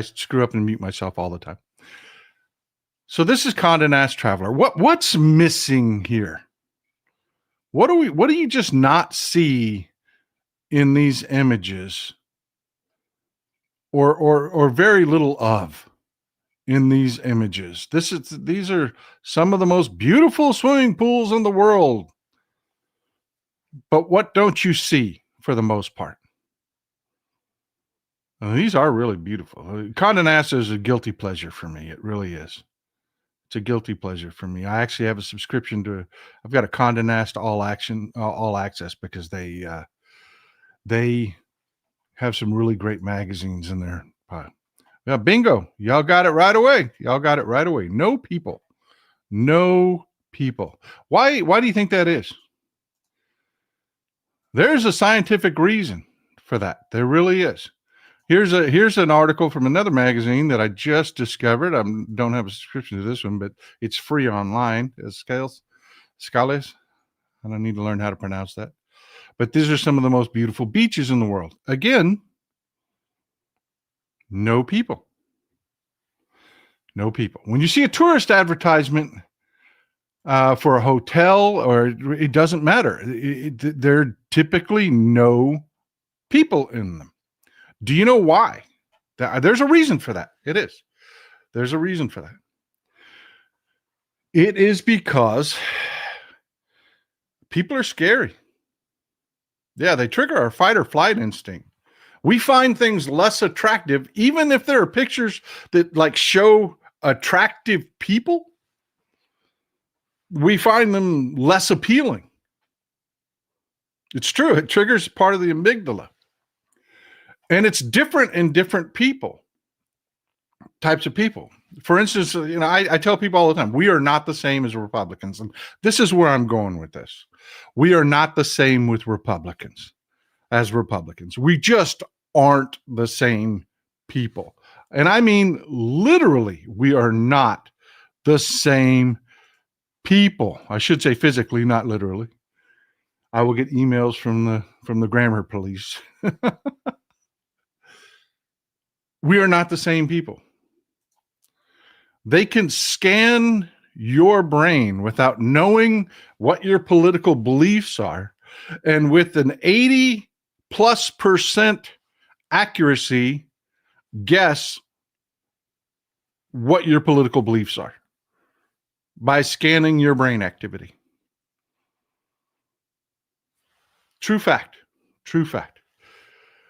screw up and mute myself all the time. So this is Condé Nast Traveler. What's missing here? What do you just not see in these images, or very little of in these images? These are some of the most beautiful swimming pools in the world. But what don't you see for the most part? These are really beautiful. Condé Nast is a guilty pleasure for me. It really is. It's a guilty pleasure for me. I actually have a subscription to. I've got a Condé Nast all access, because they have some really great magazines in there. Yeah, bingo! Y'all got it right away. No people. Why do you think that is? There's a scientific reason for that. There really is. Here's an article from another magazine that I just discovered. I don't have a subscription to this one, but it's free online. Scales. I don't need to learn how to pronounce that. But these are some of the most beautiful beaches in the world. Again, no people. No people. When you see a tourist advertisement for a hotel, or it doesn't matter, there are typically no people in them. Do you know why? There's a reason for that. There's a reason for that. It is because people are scary. Yeah, they trigger our fight or flight instinct. We find things less attractive, even if there are pictures that show attractive people. We find them less appealing. It's true. It triggers part of the amygdala. And it's different in different types of people. For instance, I tell people all the time, we are not the same as Republicans. And this is where I'm going with this. We are not the same with Republicans as Republicans. We just aren't the same people. And I mean, literally, we are not the same people. I should say physically, not literally. I will get emails from the grammar police. We are not the same people. They can scan your brain without knowing what your political beliefs are, and with an 80+% accuracy, guess what your political beliefs are by scanning your brain activity. True fact.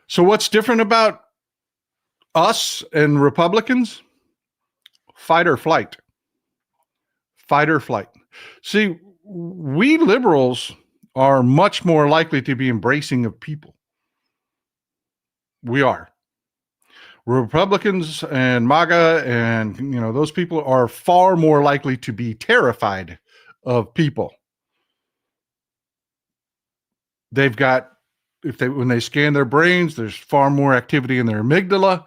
So what's different about us and Republicans? Fight or flight. See, we liberals are much more likely to be embracing of people. We are. Republicans and MAGA and those people are far more likely to be terrified of people. They've got, when they scan their brains, there's far more activity in their amygdala,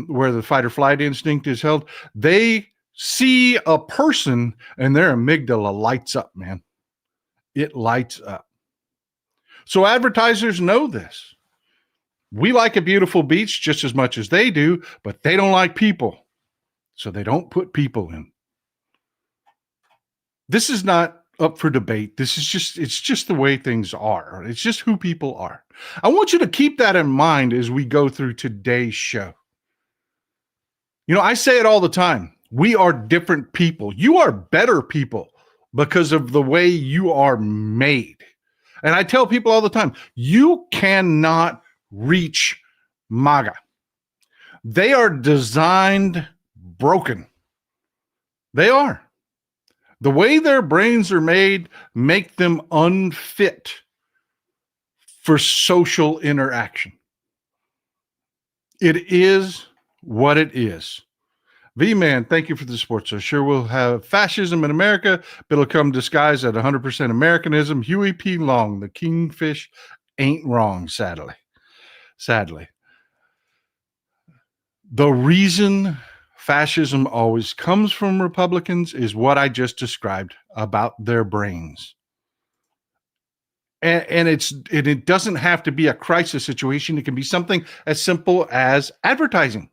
where the fight or flight instinct is held. They see a person and their amygdala lights up, man. It lights up. So advertisers know this. We like a beautiful beach just as much as they do, but they don't like people. So they don't put people in. This is not up for debate. It's just the way things are. It's just who people are. I want you to keep that in mind as we go through today's show. I say it all the time. We are different people. You are better people because of the way you are made. And I tell people all the time, you cannot reach MAGA. They are designed broken. They are. The way their brains are made make them unfit for social interaction. It is what it is. V-Man, thank you for the support. So sure we'll have fascism in America, but it'll come disguised at 100% Americanism. Huey P. Long, the kingfish ain't wrong, sadly. The reason fascism always comes from Republicans is what I just described about their brains. And it doesn't have to be a crisis situation. It can be something as simple as advertising.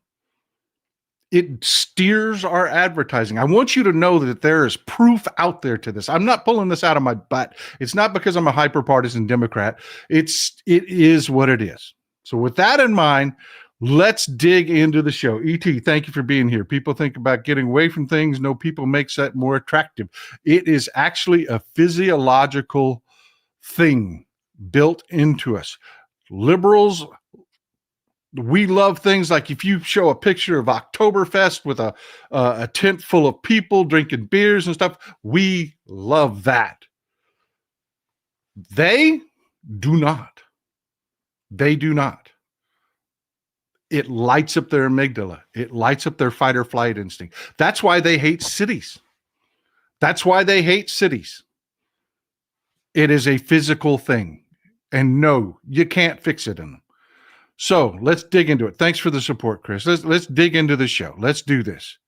It steers our advertising. I want you to know that there is proof out there to this. I'm not pulling this out of my butt. It's not because I'm a hyper-partisan Democrat. It is what it is. So with that in mind, let's dig into the show. E.T., thank you for being here. People think about getting away from things. No, people makes that more attractive. It is actually a physiological thing built into us. Liberals, we love things like if you show a picture of Oktoberfest with a tent full of people drinking beers and stuff, we love that. They do not. They do not. It lights up their amygdala. It lights up their fight or flight instinct. That's why they hate cities. That's why they hate cities. It is a physical thing. And no, you can't fix it in them. So let's dig into it. Thanks for the support, Chris. Let's dig into the show. Let's do this.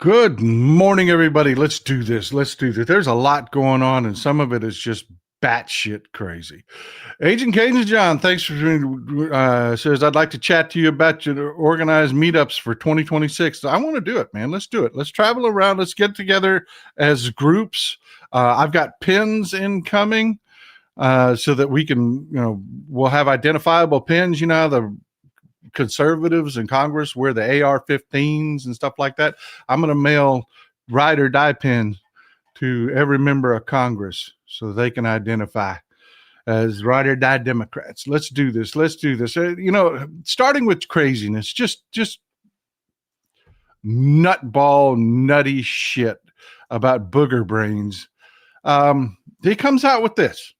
Good morning, everybody. Let's do this. Let's do this. There's a lot going on, and some of it is just batshit crazy. Agent Cajun John, thanks for says, I'd like to chat to you about your organized meetups for 2026. I want to do it, man. Let's do it. Let's travel around. Let's get together as groups. I've got pins incoming so that we can, we'll have identifiable pins. The conservatives in Congress wear the AR-15s and stuff like that. I'm going to mail ride or die pins to every member of Congress so they can identify as ride or die Democrats. Let's do this. Let's do this. Starting with craziness, just nutball, nutty shit about booger brains. He comes out with this.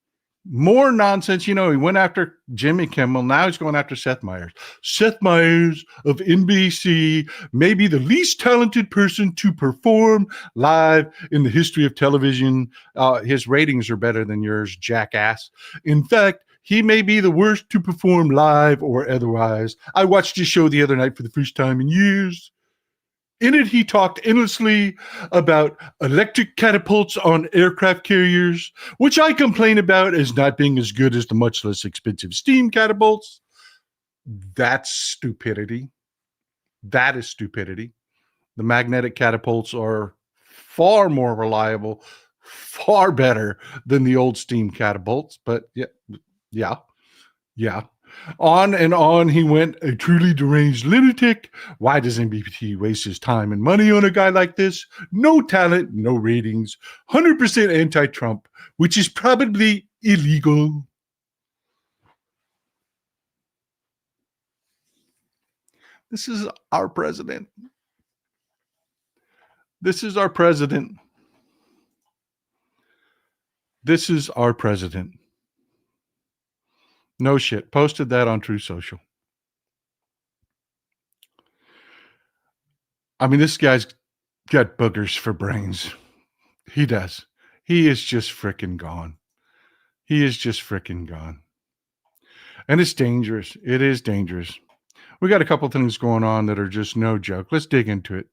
More nonsense. He went after Jimmy Kimmel. Now he's going after Seth Meyers. Seth Meyers of NBC may be the least talented person to perform live in the history of television. His ratings are better than yours, jackass. In fact, he may be the worst to perform live or otherwise. I watched his show the other night for the first time in years. In it, he talked endlessly about electric catapults on aircraft carriers, which I complain about as not being as good as the much less expensive steam catapults. That's stupidity. That is stupidity. The magnetic catapults are far more reliable, far better than the old steam catapults. But yeah. On and on he went, a truly deranged lunatic. Why does NBT waste his time and money on a guy like this? No talent, no ratings, 100% anti-Trump, which is probably illegal. This is our president. This is our president. This is our president. No shit. Posted that on True Social. I mean, this guy's got boogers for brains. He does. He is just freaking gone. He is just freaking gone. And it's dangerous. It is dangerous. We got a couple things going on that are just no joke. Let's dig into it.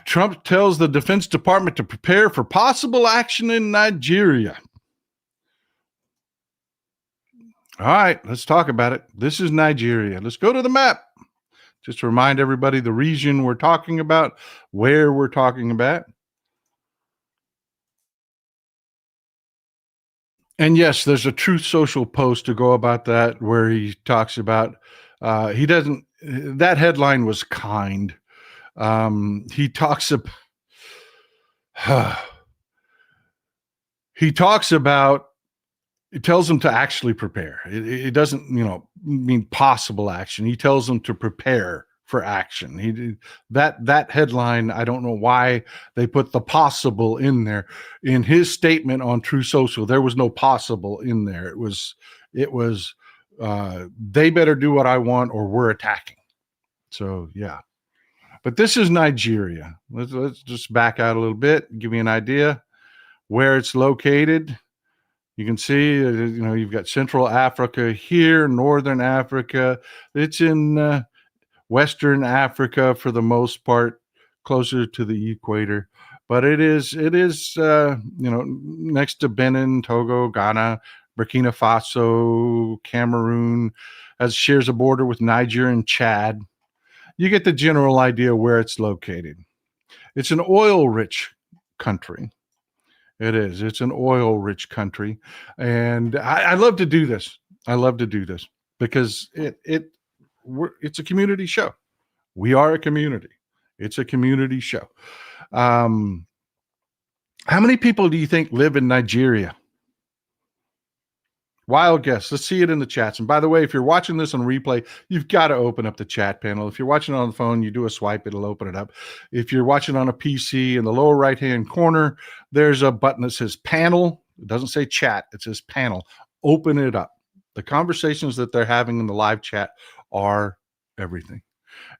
Trump tells the Defense Department to prepare for possible action in Nigeria. All right, let's talk about it. This is Nigeria. Let's go to the map. Just to remind everybody the region we're talking about, where we're talking about. And yes, there's a Truth Social post to go about that where he talks about He doesn't. That headline was kind. He talks about he talks about it tells them to actually prepare. It doesn't, mean possible action. He tells them to prepare for action. That headline. I don't know why they put the possible in there. In his statement on True Social, there was no possible in there. It was they better do what I want or we're attacking. So yeah. But this is Nigeria. Let's just back out a little bit, give you an idea where it's located. You can see, you've got Central Africa here, Northern Africa. It's in Western Africa for the most part, closer to the equator. But it is next to Benin, Togo, Ghana, Burkina Faso, Cameroon, shares a border with Niger and Chad. You get the general idea where it's located. It's an oil-rich country. It is. It's an oil-rich country, and I love to do this. I love to do this because it's a community show. We are a community. It's a community show. How many people do you think live in Nigeria? Wild guess. Let's see it in the chats. And by the way, if you're watching this on replay, you've got to open up the chat panel. If you're watching it on the phone, you do a swipe, it'll open it up. If you're watching on a PC, in the lower right-hand corner, there's a button that says panel. It doesn't say chat. It says panel. Open it up. The conversations that they're having in the live chat are everything.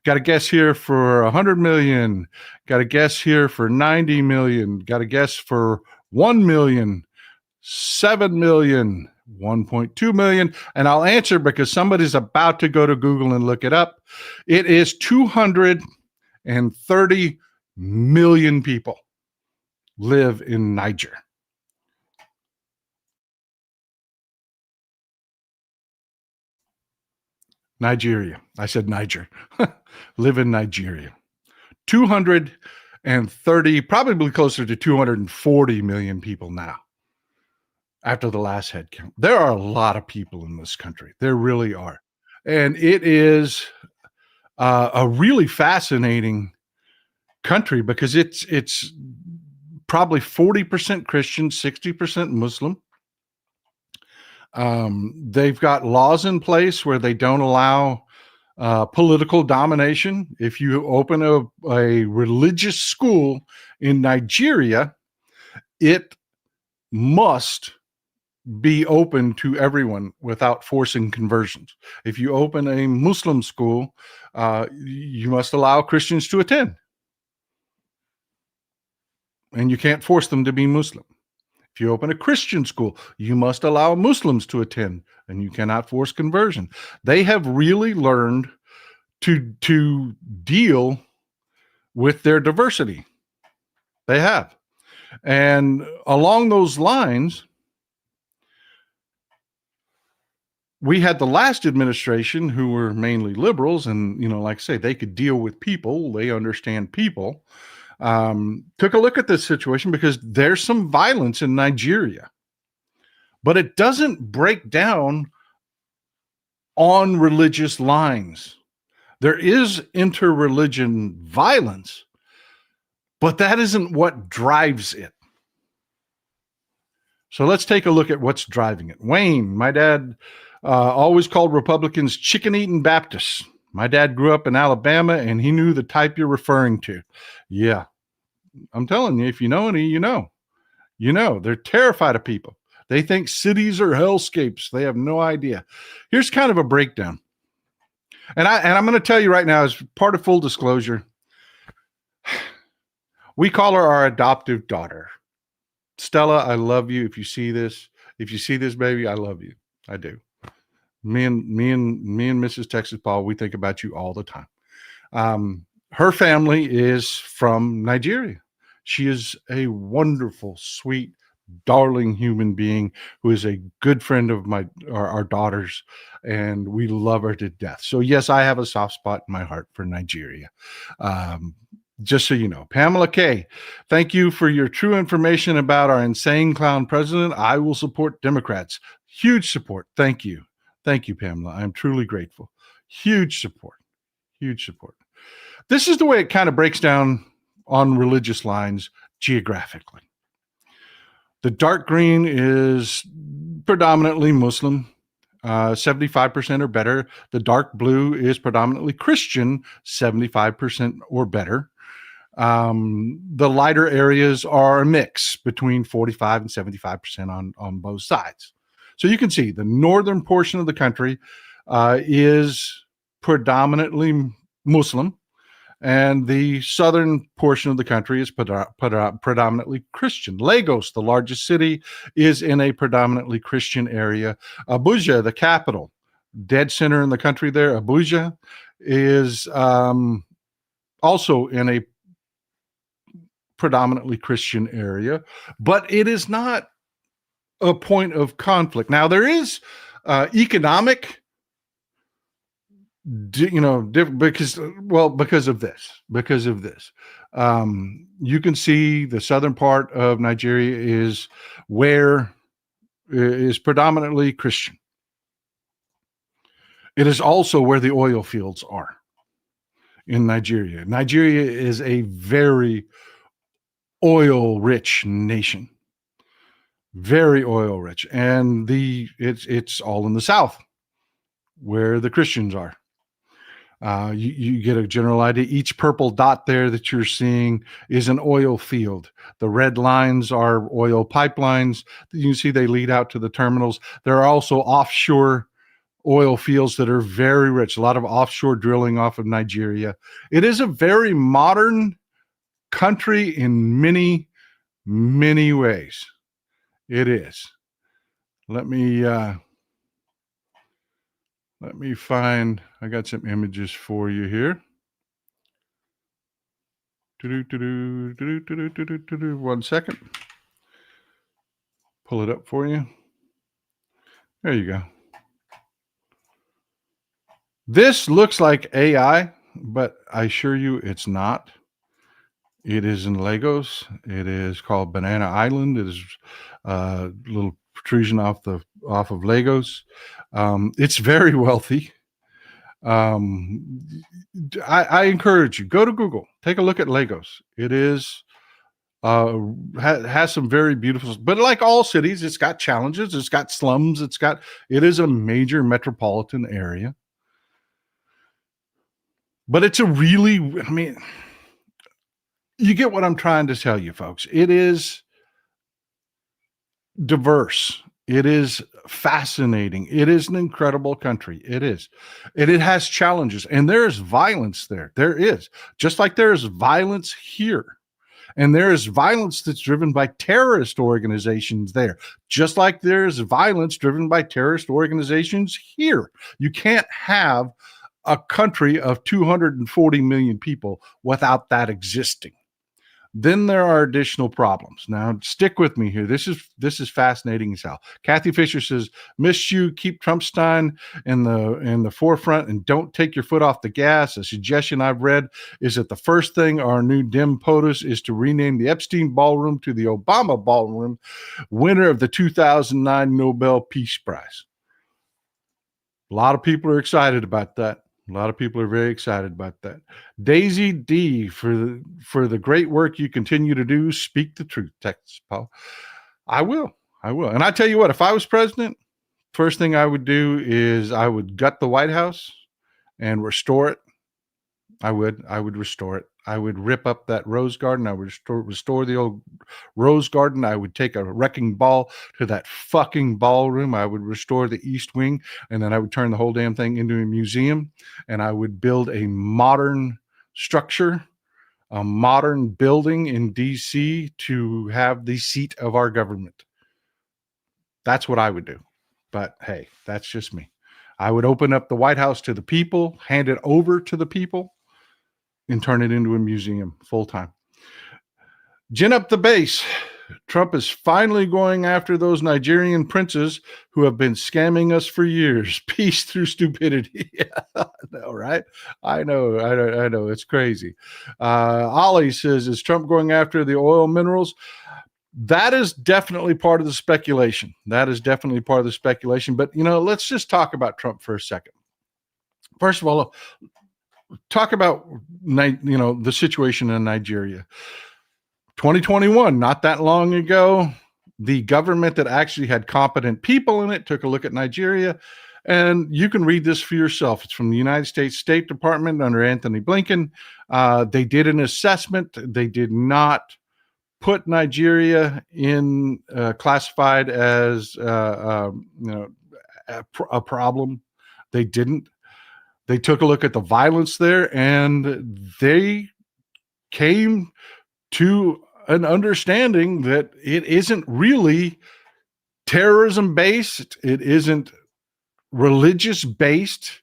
Got a guess here for 100 million. Got a guess here for 90 million. Got a guess for 1 million, 7 million. 1.2 million, and I'll answer because somebody's about to go to Google and look it up. It is 230 million people live in Niger. Nigeria. I said Niger. Live in Nigeria. 230, probably closer to 240 million people now. After the last head count. There are a lot of people in this country. There really are. And it is a really fascinating country because it's probably 40% Christian, 60% Muslim. They've got laws in place where they don't allow political domination. If you open a religious school in Nigeria, it must be open to everyone without forcing conversions. If you open a Muslim school, you must allow Christians to attend. And you can't force them to be Muslim. If you open a Christian school, you must allow Muslims to attend, and you cannot force conversion. They have really learned to deal with their diversity. They have. And along those lines, we had the last administration who were mainly liberals, and like I say, they could deal with people. They understand people. Took a look at this situation because there's some violence in Nigeria, but it doesn't break down on religious lines. There is interreligion violence, but that isn't what drives it. So let's take a look at what's driving it. Wayne, my dad always called Republicans chicken-eating Baptists. My dad grew up in Alabama, and he knew the type you're referring to. Yeah, I'm telling you, if you know any, you know. They're terrified of people. They think cities are hellscapes. They have no idea. Here's kind of a breakdown. And I'm going to tell you right now, as part of full disclosure, we call her our adoptive daughter. Stella, I love you. If you see this, baby, I love you. I do. Me and Mrs. Texas Paul, we think about you all the time. Her family is from Nigeria. She is a wonderful, sweet, darling human being who is a good friend of our daughter's, and we love her to death. So yes, I have a soft spot in my heart for Nigeria. Just so you know. Pamela K., thank you for your true information about our insane clown president. I will support Democrats. Huge support. Thank you. Thank you, Pamela. I'm truly grateful. Huge support. Huge support. This is the way it kind of breaks down on religious lines geographically. The dark green is predominantly Muslim, 75% or better. The dark blue is predominantly Christian, 75% or better. The lighter areas are a mix between 45 and 75% on both sides. So you can see the northern portion of the country is predominantly Muslim, and the southern portion of the country is predominantly Christian. Lagos, the largest city, is in a predominantly Christian area. Abuja, the capital, dead center in the country there, Abuja, is also in a predominantly Christian area, but it is not a point of conflict. Now, there is economic, because of this. You can see the southern part of Nigeria is predominantly Christian. It is also where the oil fields are in Nigeria. Nigeria is a very oil-rich nation, very oil-rich, and it's all in the south where the Christians are. You get a general idea. Each purple dot there that you're seeing is an oil field. The red lines are oil pipelines. You can see they lead out to the terminals. There are also offshore oil fields that are very rich. A lot of offshore drilling off of Nigeria. It is a very modern country in many, many ways. It is. Let me find, I got some images for you here. 1 second. Pull it up for you. There you go. This looks like AI, but I assure you it's not. It is in Lagos. It is called Banana Island. It is a little protrusion off of Lagos. It's very wealthy. I encourage you, go to Google, take a look at Lagos. It is has some very beautiful, but like all cities, it's got challenges. It's got slums. It is a major metropolitan area. But it's you get what I'm trying to tell you, folks. It is diverse. It is fascinating. It is an incredible country. It is. And it has challenges. And there is violence there. There is. Just like there is violence here. And there is violence that's driven by terrorist organizations there. Just like there is violence driven by terrorist organizations here. You can't have a country of 240 million people without that existing. Then there are additional problems. Now, stick with me here. This is fascinating as hell. Kathy Fisher says, "Miss you. Keep Trumpstein in the forefront and don't take your foot off the gas." A suggestion I've read is that the first thing our new Dem POTUS is to rename the Epstein Ballroom to the Obama Ballroom, winner of the 2009 Nobel Peace Prize. A lot of people are excited about that. A lot of people are very excited about that. Daisy D, for the great work you continue to do, speak the truth, Texas Paul. I will. And I tell you what, if I was president, first thing I would do is I would gut the White House and restore it. I would restore it. I would rip up that rose garden. I would restore the old rose garden. I would take a wrecking ball to that fucking ballroom. I would restore the East Wing, and then I would turn the whole damn thing into a museum, and I would build a modern structure, a modern building in D.C. to have the seat of our government. That's what I would do. But hey, that's just me. I would open up the White House to the people, hand it over to the people, and turn it into a museum full time. Gin up the base. Trump is finally going after those Nigerian princes who have been scamming us for years. Peace through stupidity. I know, right? I know. It's crazy. Ollie says, is Trump going after the oil minerals? That is definitely part of the speculation. That is definitely part of the speculation. But, let's just talk about Trump for a second. First of all, talk about, the situation in Nigeria. 2021, not that long ago, the government that actually had competent people in it took a look at Nigeria. And you can read this for yourself. It's from the United States State Department under Anthony Blinken. They did an assessment. They did not put Nigeria in classified as a problem. They didn't. They took a look at the violence there, and they came to an understanding that it isn't really terrorism based. It isn't religious based.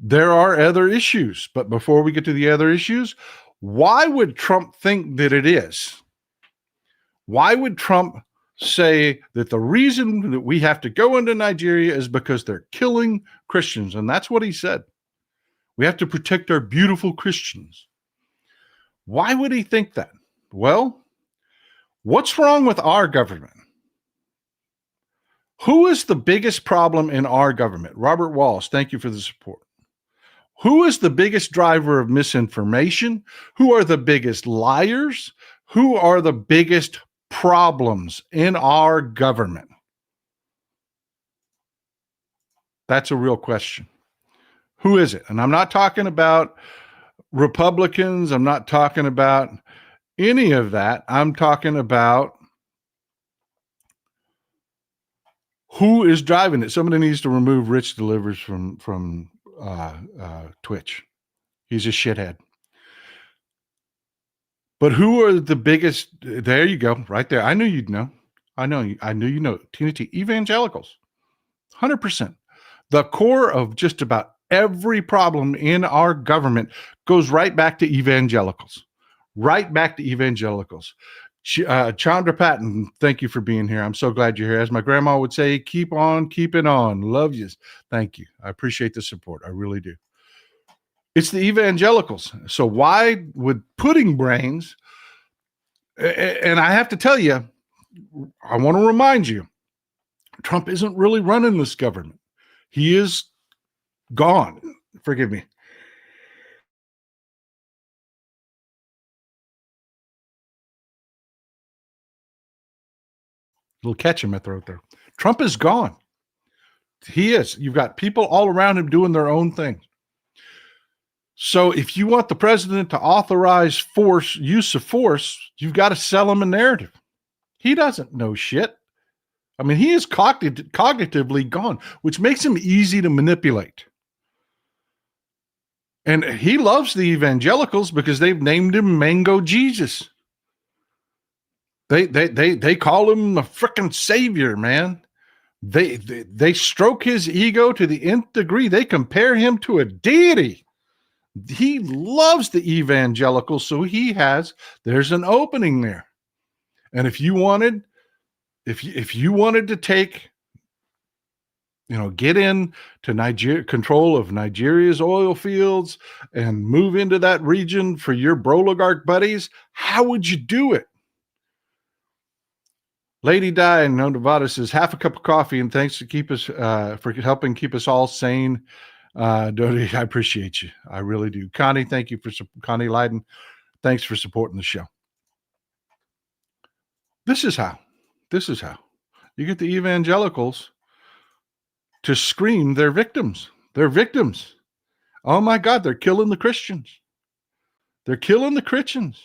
There are other issues. But before we get to the other issues, why would Trump think that it is? Why would Trump say that the reason that we have to go into Nigeria is because they're killing Christians? And that's what he said. We have to protect our beautiful Christians. Why would he think that? Well, what's wrong with our government? Who is the biggest problem in our government? Robert Walls, thank you for the support. Who is the biggest driver of misinformation? Who are the biggest liars? Who are the biggest problems in our government? That's a real question. Who is it? And I'm not talking about Republicans. I'm not talking about any of that. I'm talking about who is driving it. Somebody needs to remove Rich Delivers from Twitch. He's a shithead. But who are the biggest? There you go, right there. I knew you'd know. I knew you know. Tina T. Evangelicals, 100%. The core of just about every problem in our government goes right back to evangelicals. Right back to evangelicals. Chandra Patton, thank you for being here. I'm so glad you're here. As my grandma would say, keep on keeping on. Love you. Thank you. I appreciate the support. I really do. It's the evangelicals. So why would Pudding Brains, and I have to tell you, I want to remind you, Trump isn't really running this government. He is gone. Forgive me. Little catch in my throat there. Trump is gone. He is. You've got people all around him doing their own thing. So if you want the president to authorize use of force, you've got to sell him a narrative. He doesn't know shit. I mean, he is cognitively gone, which makes him easy to manipulate. And he loves the evangelicals because they've named him Mango Jesus. They call him a freaking savior, man. They stroke his ego to the nth degree. They compare him to a deity. He loves the evangelicals, so there's an opening there. And if you wanted to take, get in to Nigeria, control of Nigeria's oil fields and move into that region for your broligarch buddies, how would you do it? Lady Di in Nevada says, half a cup of coffee, and thanks for helping keep us all sane. Dodie, I appreciate you. I really do. Connie, thank you Connie Leiden. Thanks for supporting the show. This is how you get the evangelicals to scream they're victims. They're victims. Oh my God, they're killing the Christians. They're killing the Christians.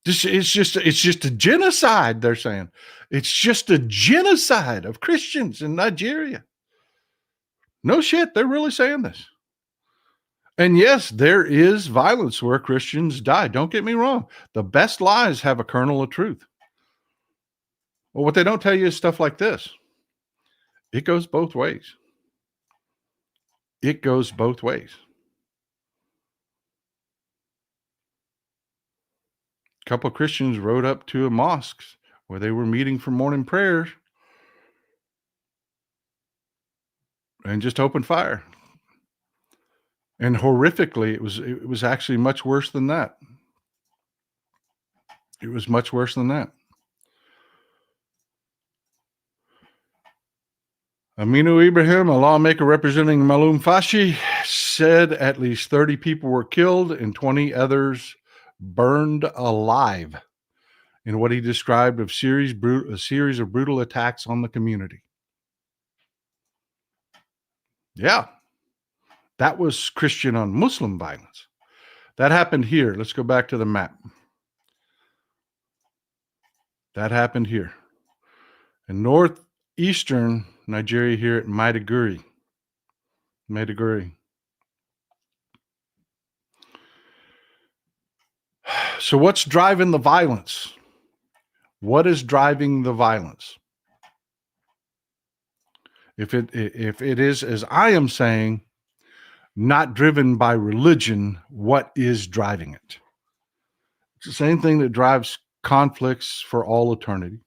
It's just a genocide, they're saying. It's just a genocide of Christians in Nigeria. No shit, they're really saying this. And yes, there is violence where Christians die. Don't get me wrong. The best lies have a kernel of truth. Well, what they don't tell you is stuff like this. It goes both ways. It goes both ways. A couple of Christians rode up to a mosque where they were meeting for morning prayers and just opened fire. And horrifically, it was actually much worse than that. It was much worse than that. Aminu Ibrahim, a lawmaker representing Malum Fashi, said at least 30 people were killed and 20 others burned alive in what he described as a series of brutal attacks on the community. Yeah, that was Christian on Muslim violence. That happened here. Let's go back to the map. That happened here in northeastern Nigeria, here at Maiduguri. So what's driving the violence? What is driving the violence? If it is, as I am saying, not driven by religion, what is driving it? It's the same thing that drives conflicts for all eternity.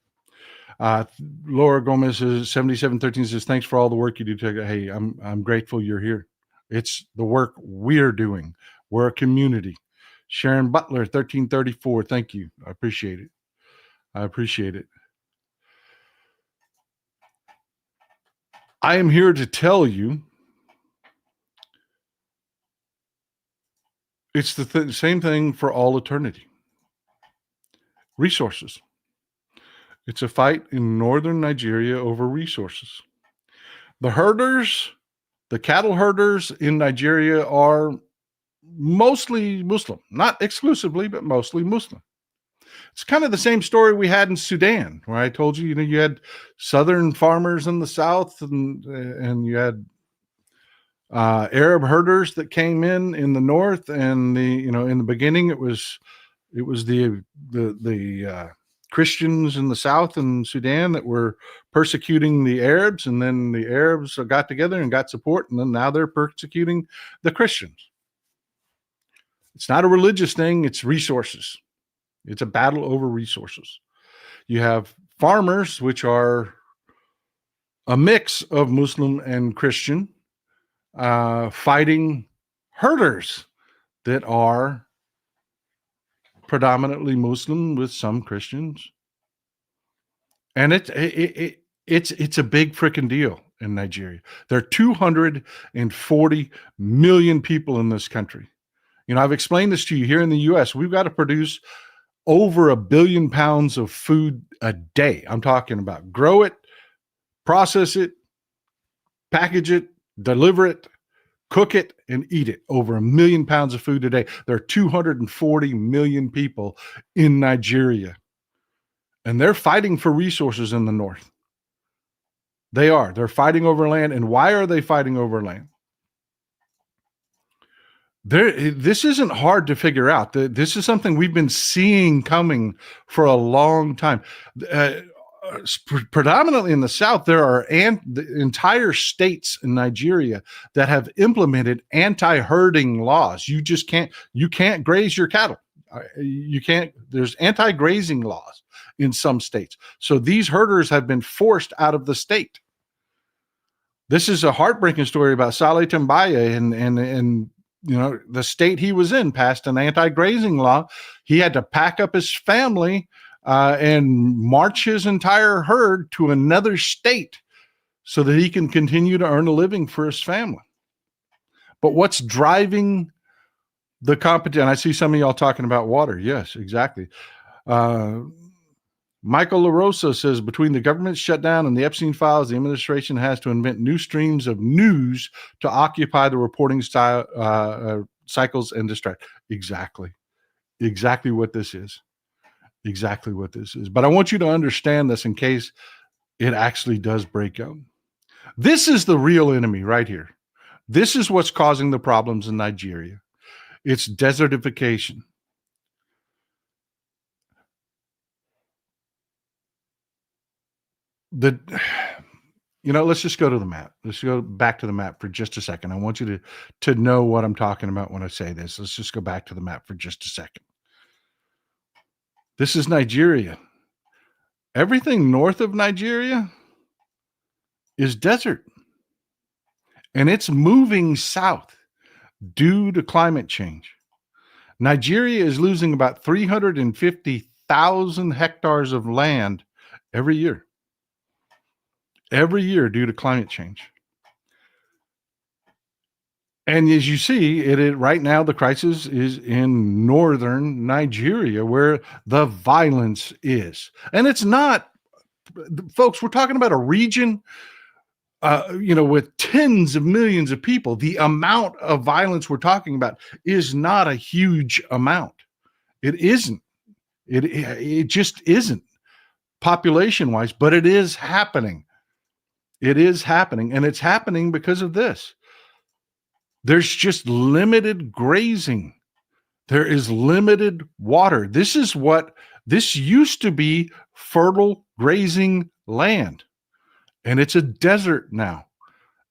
Laura Gomez says 7713 says, thanks for all the work you do. Hey, I'm grateful you're here. It's the work we're doing. We're a community. Sharon Butler 1334, thank you. I appreciate it. I am here to tell you it's the same thing for all eternity. Resources. It's a fight in northern Nigeria over resources. The herders, the cattle herders in Nigeria are mostly Muslim, not exclusively, but mostly Muslim. It's kind of the same story we had in Sudan, where I told you, you had southern farmers in the south, and you had Arab herders that came in the north, and in the beginning it was the Christians in the south in Sudan that were persecuting the Arabs, and then the Arabs got together and got support, and then now they're persecuting the Christians. It's not a religious thing, it's resources. It's a battle over resources. You have farmers, which are a mix of Muslim and Christian, fighting herders that are predominantly Muslim with some Christians. And it's a big freaking deal in Nigeria. There are 240 million people in this country. I've explained this to you. Here in the U.S., we've got to produce over 1 billion pounds of food a day. I'm talking about grow it, process it, package it, deliver it, cook it, and eat it. Over 1 million pounds of food a day. There are 240 million people in Nigeria, and they're fighting for resources in the north. They're fighting over land. And why are they fighting over land? This isn't hard to figure out. This is something we've been seeing coming for a long time. Predominantly in the South, there are the entire states in Nigeria that have implemented anti-herding laws. You can't graze your cattle. There's anti-grazing laws in some states. So these herders have been forced out of the state. This is a heartbreaking story about Saleh Tambaya, and the state he was in passed an anti-grazing law. He had to pack up his family and march his entire herd to another state so that he can continue to earn a living for his family. But what's driving the competition? I see some of y'all talking about water. Yes, exactly. Michael LaRosa says, between the government shutdown and the Epstein files, the administration has to invent new streams of news to occupy the reporting cycles and distract. Exactly what this is. But I want you to understand this in case it actually does break out. This is the real enemy right here. This is what's causing the problems in Nigeria. It's desertification. Let's just go to the map. Let's go back to the map for just a second. I want you to know what I'm talking about when I say this. Let's just go back to the map for just a second. This is Nigeria. Everything north of Nigeria is desert, and it's moving south due to climate change. Nigeria is losing about 350,000 100,000 hectares of land every year due to climate change. And as you see, right now, the crisis is in northern Nigeria, where the violence is. And it's not, folks, we're talking about a region, with tens of millions of people. The amount of violence we're talking about is not a huge amount. It isn't. It just isn't, population-wise, but it is happening. It is happening, and it's happening because of this. There's just limited grazing. There is limited water. This used to be fertile grazing land, and it's a desert now.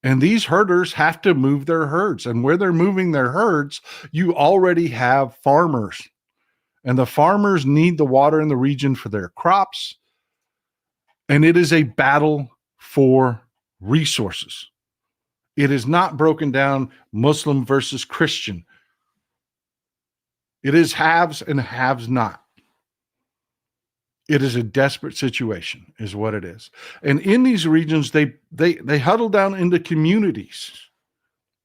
And these herders have to move their herds. And where they're moving their herds, you already have farmers. And the farmers need the water in the region for their crops. And it is a battle for resources. It is not broken down Muslim versus Christian. It is haves and haves not. It is a desperate situation, is what it is. And in these regions, they huddle down into communities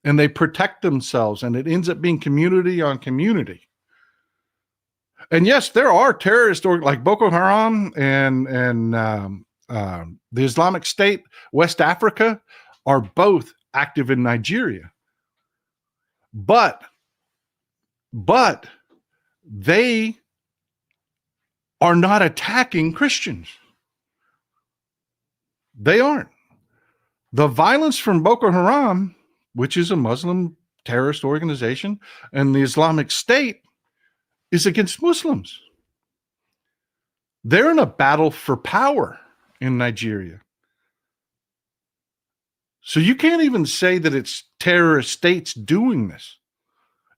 and they protect themselves, and it ends up being community on community. And yes, there are terrorists like Boko Haram and the Islamic State, West Africa, are both active in Nigeria. But they are not attacking Christians. They aren't. The violence from Boko Haram, which is a Muslim terrorist organization, and the Islamic State is against Muslims. They're in a battle for power in Nigeria. So you can't even say that it's terrorist states doing this.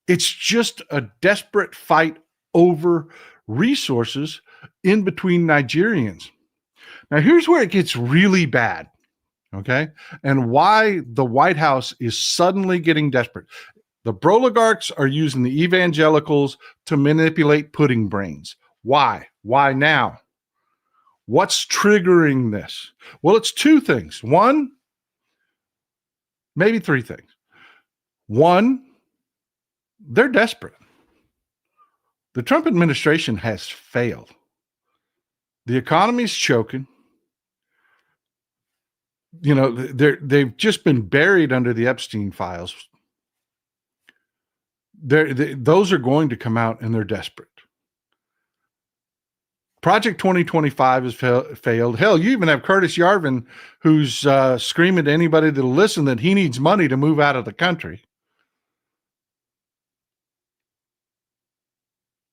It's just a desperate fight over resources in between Nigerians. Now, here's where it gets really bad, okay? And why the White House is suddenly getting desperate. The broligarchs are using the evangelicals to manipulate pudding brains. Why? Why now? What's triggering this? Well, it's two things. One, maybe three things. One, they're desperate. The Trump administration has failed. The economy's choking. They've just been buried under the Epstein files. Those are going to come out, and they're desperate. Project 2025 has failed. Hell, you even have Curtis Yarvin, who's screaming to anybody that'll listen that he needs money to move out of the country.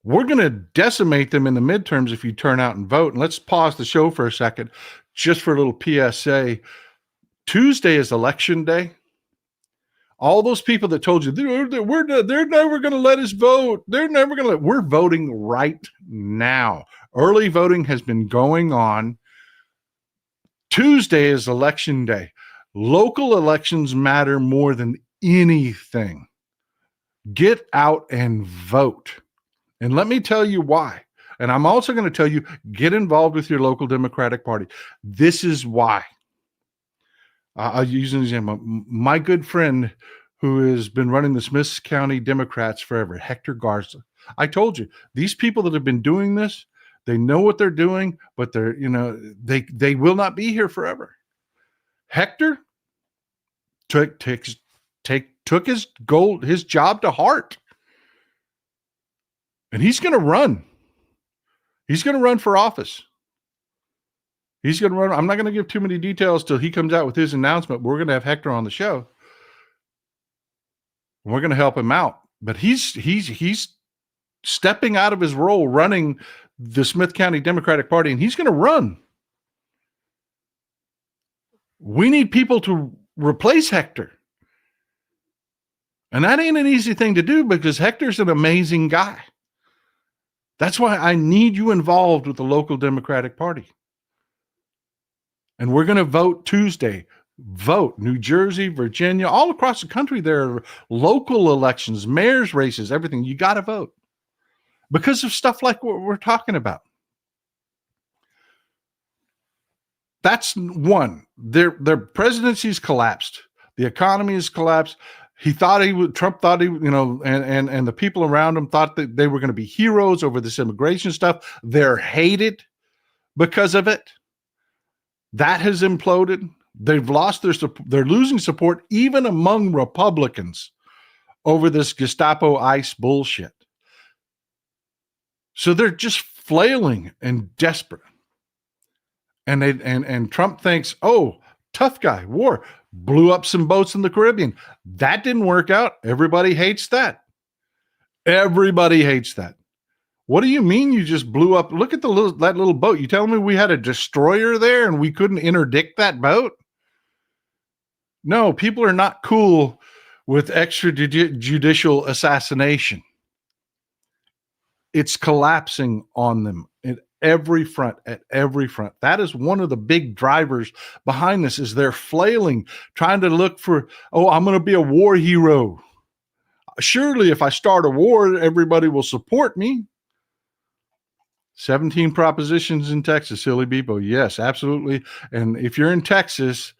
We're going to decimate them in the midterms if you turn out and vote. And let's pause the show for a second, just for a little PSA. Tuesday is election day. All those people that told you they're never going to let us vote. We're voting right now. Early voting has been going on. Tuesday is election day. Local elections matter more than anything. Get out and vote. And let me tell you why. And I'm also going to tell you, get involved with your local Democratic Party. This is why. I'll use an example. My good friend who has been running the Smith County Democrats forever, Hector Garza. I told you, these people that have been doing this, they know what they're doing, but they will not be here forever. Hector took his job to heart. And he's going to run. He's going to run for office. He's going to run. I'm not going to give too many details till he comes out with his announcement. We're going to have Hector on the show. We're going to help him out. But he's stepping out of his role running the Smith County Democratic Party, and he's going to run. We need people to replace Hector. And that ain't an easy thing to do because Hector's an amazing guy. That's why I need you involved with the local Democratic Party. And we're going to vote Tuesday. Vote. New Jersey, Virginia, all across the country, there are local elections, mayor's races, everything. You got to vote because of stuff like what we're talking about. That's one. Their presidency's collapsed. The economy has collapsed. He thought he would. Trump thought he, and the people around him thought that they were going to be heroes over this immigration stuff. They're hated because of it. That has imploded. They've lost their support. They're losing support even among Republicans over this Gestapo ICE bullshit. So they're just flailing and desperate. And Trump thinks, oh, tough guy, war, blew up some boats in the Caribbean. That didn't work out. Everybody hates that. Everybody hates that. What do you mean you just blew up? Look at that little boat. You telling me we had a destroyer there and we couldn't interdict that boat? No, people are not cool with extrajudicial assassination. It's collapsing on them at every front. That is one of the big drivers behind this, is they're flailing, trying to look for, oh, I'm going to be a war hero. Surely if I start a war, everybody will support me. 17 propositions in Texas, Hilly Beepo. Yes, absolutely. And if you're in Texas,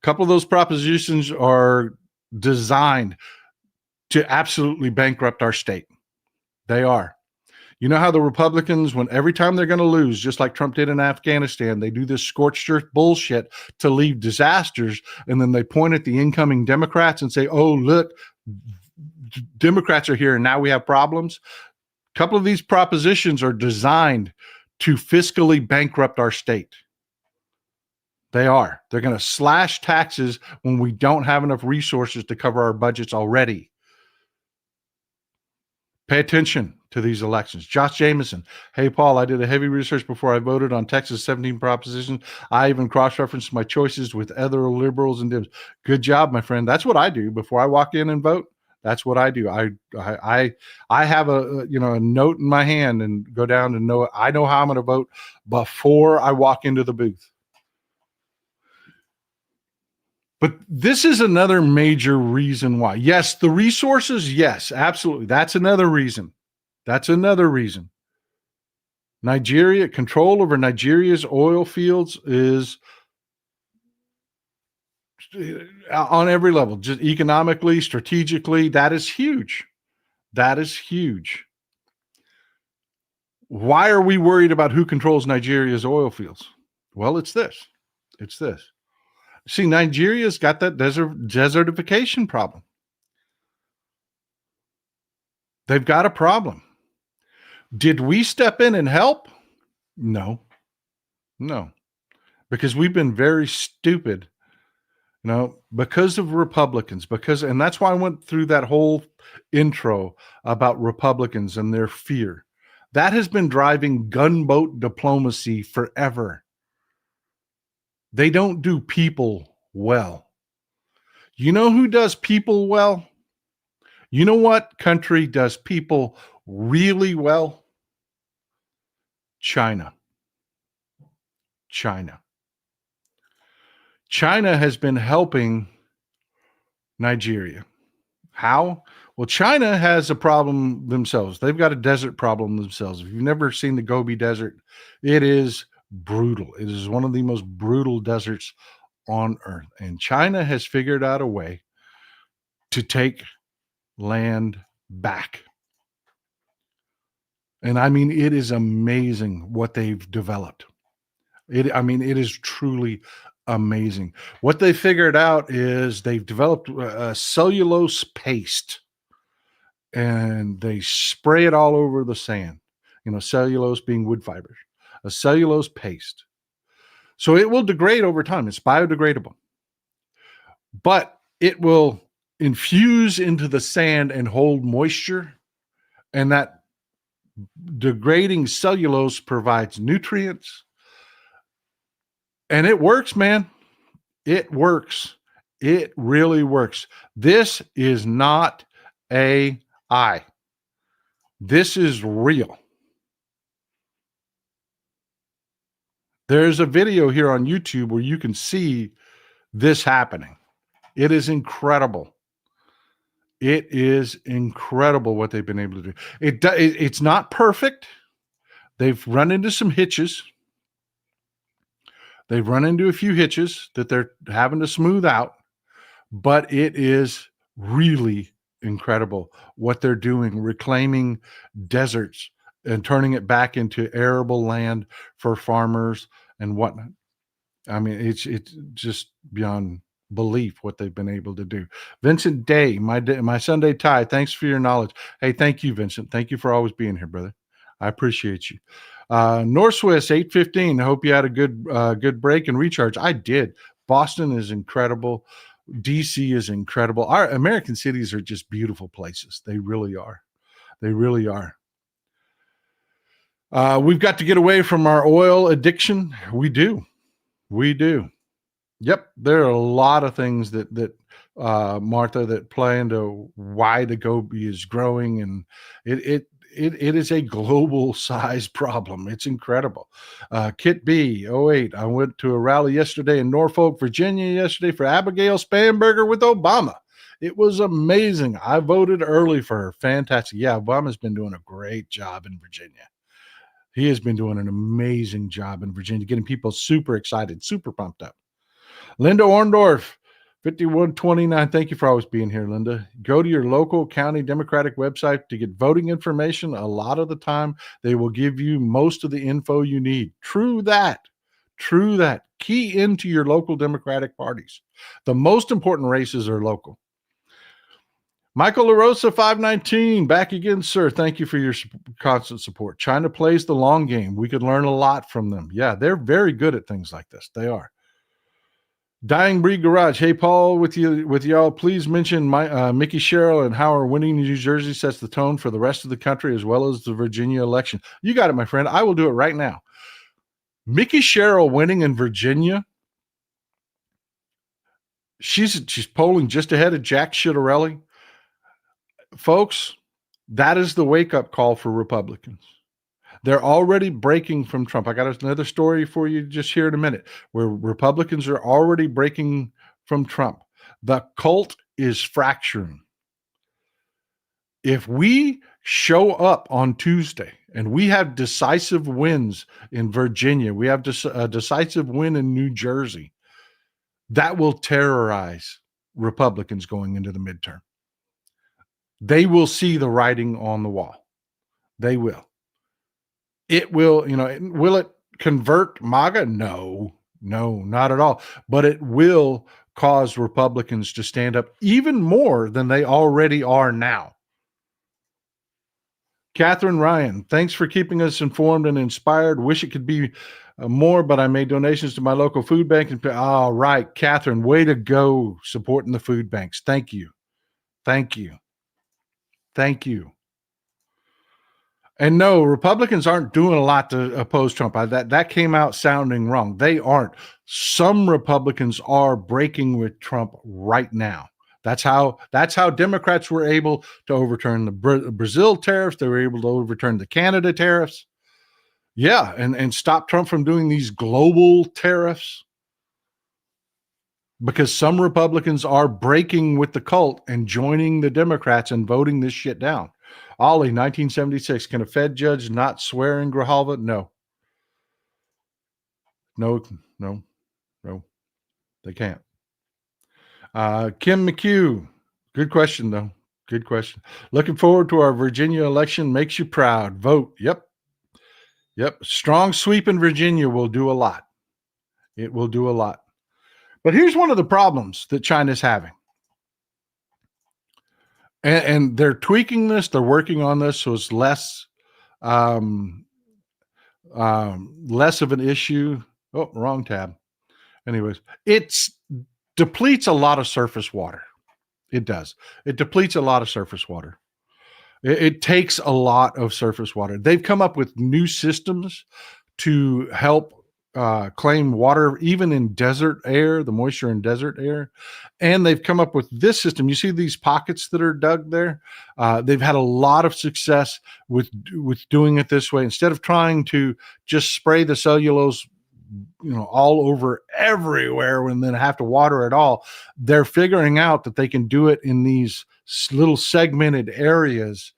a couple of those propositions are designed to absolutely bankrupt our state. They are. You know how the Republicans, when every time they're going to lose, just like Trump did in Afghanistan, they do this scorched earth bullshit to leave disasters, and then they point at the incoming Democrats and say, oh, look, Democrats are here and now we have problems. A couple of these propositions are designed to fiscally bankrupt our state. They are. They're going to slash taxes when we don't have enough resources to cover our budgets already. Pay attention to these elections. Josh Jameson. Hey, Paul, I did a heavy research before I voted on Texas 17 propositions. I even cross-referenced my choices with other liberals and Dems. Good job, my friend. That's what I do before I walk in and vote. That's what I do. I have a note in my hand and go down and I know how I'm going to vote before I walk into the booth. But this is another major reason why. Yes, the resources. Yes, absolutely. That's another reason. Nigeria, control over Nigeria's oil fields is on every level, just economically, strategically. That is huge. Why are we worried about who controls Nigeria's oil fields? Well, it's this. See, Nigeria's got that desertification problem. They've got a problem. Did we step in and help? No, because we've been very stupid, because of Republicans, and that's why I went through that whole intro about Republicans and their fear. That has been driving gunboat diplomacy forever. They don't do people well. You know who does people well? You know what country does people really well? China. China has been helping Nigeria. How? Well, China has a problem themselves. They've got a desert problem themselves. If you've never seen the Gobi Desert, it is brutal. It is one of the most brutal deserts on earth. And China has figured out a way to take land back. And I mean, it is amazing what they've developed. It is truly amazing. What they figured out is they've developed a cellulose paste, and they spray it all over the sand. Cellulose being wood fibers, a cellulose paste. So it will degrade over time. It's biodegradable, but it will infuse into the sand and hold moisture, and that degrading cellulose provides nutrients. And it works, man. It works. It really works. This is not AI. This is real. There's a video here on YouTube where you can see this happening. It is incredible. It is incredible what they've been able to do. It's not perfect. They've run into some hitches. They've run into a few hitches that they're having to smooth out, but it is really incredible what they're doing, reclaiming deserts and turning it back into arable land for farmers and whatnot. I mean, it's just beyond belief what they've been able to do. Vincent Day, my Sunday tie. Thanks for your knowledge. Hey, thank you, Vincent. Thank you for always being here, brother. I appreciate you. North Swiss 815. I hope you had a good break and recharge. I did. Boston is incredible. DC is incredible. Our American cities are just beautiful places. They really are. They really are. We've got to get away from our oil addiction. We do. We do. Yep. There are a lot of things that Martha, that play into why the goby is growing, and it is a global size problem. It's incredible. Kit B, 08. I went to a rally yesterday in Norfolk, Virginia yesterday for Abigail Spanberger with Obama. It was amazing. I voted early for her. Fantastic. Yeah, Obama's been doing a great job in Virginia. He has been doing an amazing job in Virginia, getting people super excited, super pumped up. Linda Orndorff, 5129. Thank you for always being here, Linda. Go to your local county Democratic website to get voting information. A lot of the time, they will give you most of the info you need. True that. True that. Key into your local Democratic parties. The most important races are local. Michael LaRosa, 519. Back again, sir. Thank you for your constant support. China plays the long game. We could learn a lot from them. Yeah, they're very good at things like this. They are. Dying Breed Garage. Hey, Paul, with y'all, please mention Mickey Sherrill and how our winning New Jersey sets the tone for the rest of the country as well as the Virginia election. You got it, my friend. I will do it right now. Mickey Sherrill winning in Virginia. She's polling just ahead of Jack Ciattarelli. Folks, that is the wake-up call for Republicans. They're already breaking from Trump. I got another story for you just here in a minute where Republicans are already breaking from Trump. The cult is fracturing. If we show up on Tuesday and we have decisive wins in Virginia, we have a decisive win in New Jersey, that will terrorize Republicans going into the midterm. They will see the writing on the wall. They will. It will, will it convert MAGA? No, not at all. But it will cause Republicans to stand up even more than they already are now. Catherine Ryan, thanks for keeping us informed and inspired. Wish it could be more, but I made donations to my local food bank. All right, Catherine, way to go supporting the food banks. Thank you. Thank you. Thank you. And no, Republicans aren't doing a lot to oppose Trump. That came out sounding wrong. They aren't. Some Republicans are breaking with Trump right now. That's how Democrats were able to overturn the Brazil tariffs. They were able to overturn the Canada tariffs. Yeah, and stop Trump from doing these global tariffs. Because some Republicans are breaking with the cult and joining the Democrats and voting this shit down. Ollie, 1976. Can a Fed judge not swear in Grijalva? No. No, they can't. Kim McHugh. Good question, though. Good question. Looking forward to our Virginia election. Makes you proud. Vote. Yep. Strong sweep in Virginia will do a lot. It will do a lot. But here's one of the problems that China's having. And they're tweaking this. They're working on this so it's less of an issue. Oh, wrong tab. Anyways, it depletes a lot of surface water. It does. It depletes a lot of surface water. It takes a lot of surface water. They've come up with new systems to help claim water, even in desert air, the moisture in desert air. And they've come up with this system. You see these pockets that are dug there? They've had a lot of success with doing it this way. Instead of trying to just spray the cellulose, all over everywhere and then have to water it all, they're figuring out that they can do it in these little segmented areas.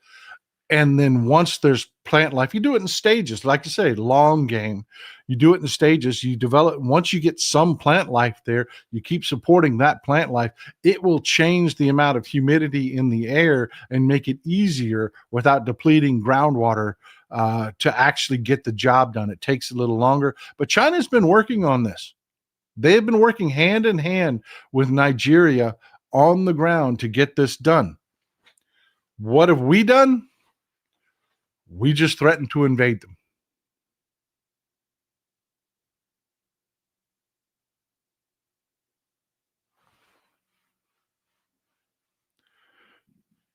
And then once there's plant life. You do it in stages, like you say, long game. You do it in stages. You develop, once you get some plant life there, you keep supporting that plant life. It will change the amount of humidity in the air and make it easier without depleting groundwater to actually get the job done. It takes a little longer, but China's been working on this. They have been working hand in hand with Nigeria on the ground to get this done. What have we done? We just threatened to invade them.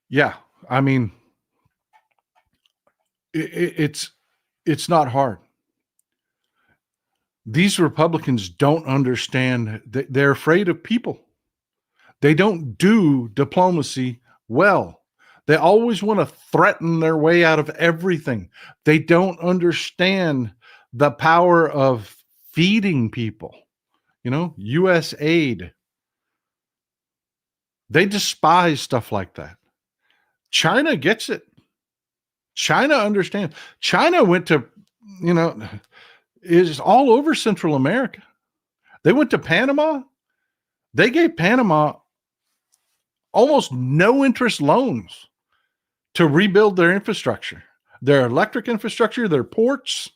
Yeah, I mean, it's not hard. These Republicans don't understand that they're afraid of people. They don't do diplomacy well. They always want to threaten their way out of everything. They don't understand the power of feeding people, U.S. aid. They despise stuff like that. China gets it. China understands. China went to, is all over Central America. They went to Panama. They gave Panama almost no interest loans to rebuild their infrastructure, their electric infrastructure, their ports.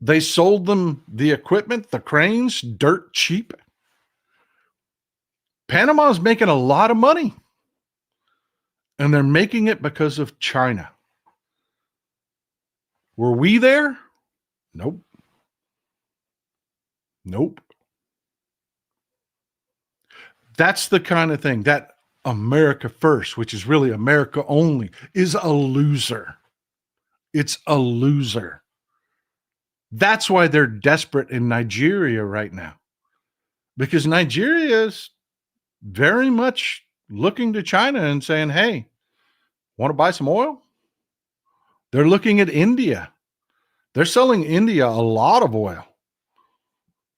They sold them the equipment, the cranes, dirt cheap. Panama's making a lot of money, and they're making it because of China. Were we there? Nope. Nope. That's the kind of thing that America first, which is really America only, is a loser. It's a loser. That's why they're desperate in Nigeria right now, because Nigeria is very much looking to China and saying, hey, want to buy some oil? They're looking at India. They're selling India a lot of oil.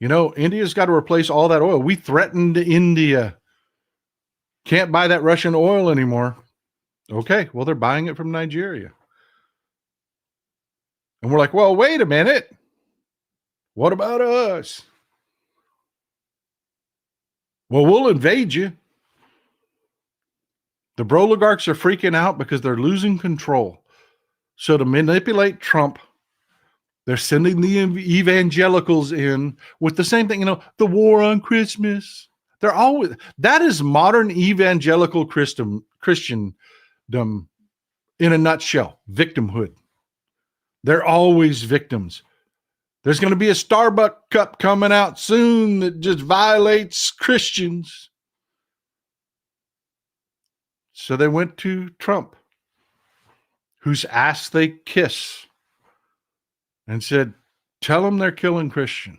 India's got to replace all that oil. We threatened India. Can't buy that Russian oil anymore. Okay, well, they're buying it from Nigeria. And we're like, well, wait a minute. What about us? Well, we'll invade you. The oligarchs are freaking out because they're losing control. So to manipulate Trump, they're sending the evangelicals in with the same thing, the war on Christmas. They're always, that is modern evangelical Christendom in a nutshell, victimhood. They're always victims. There's going to be a Starbucks cup coming out soon that just violates Christians. So they went to Trump, whose ass they kiss, and said, tell them they're killing Christians.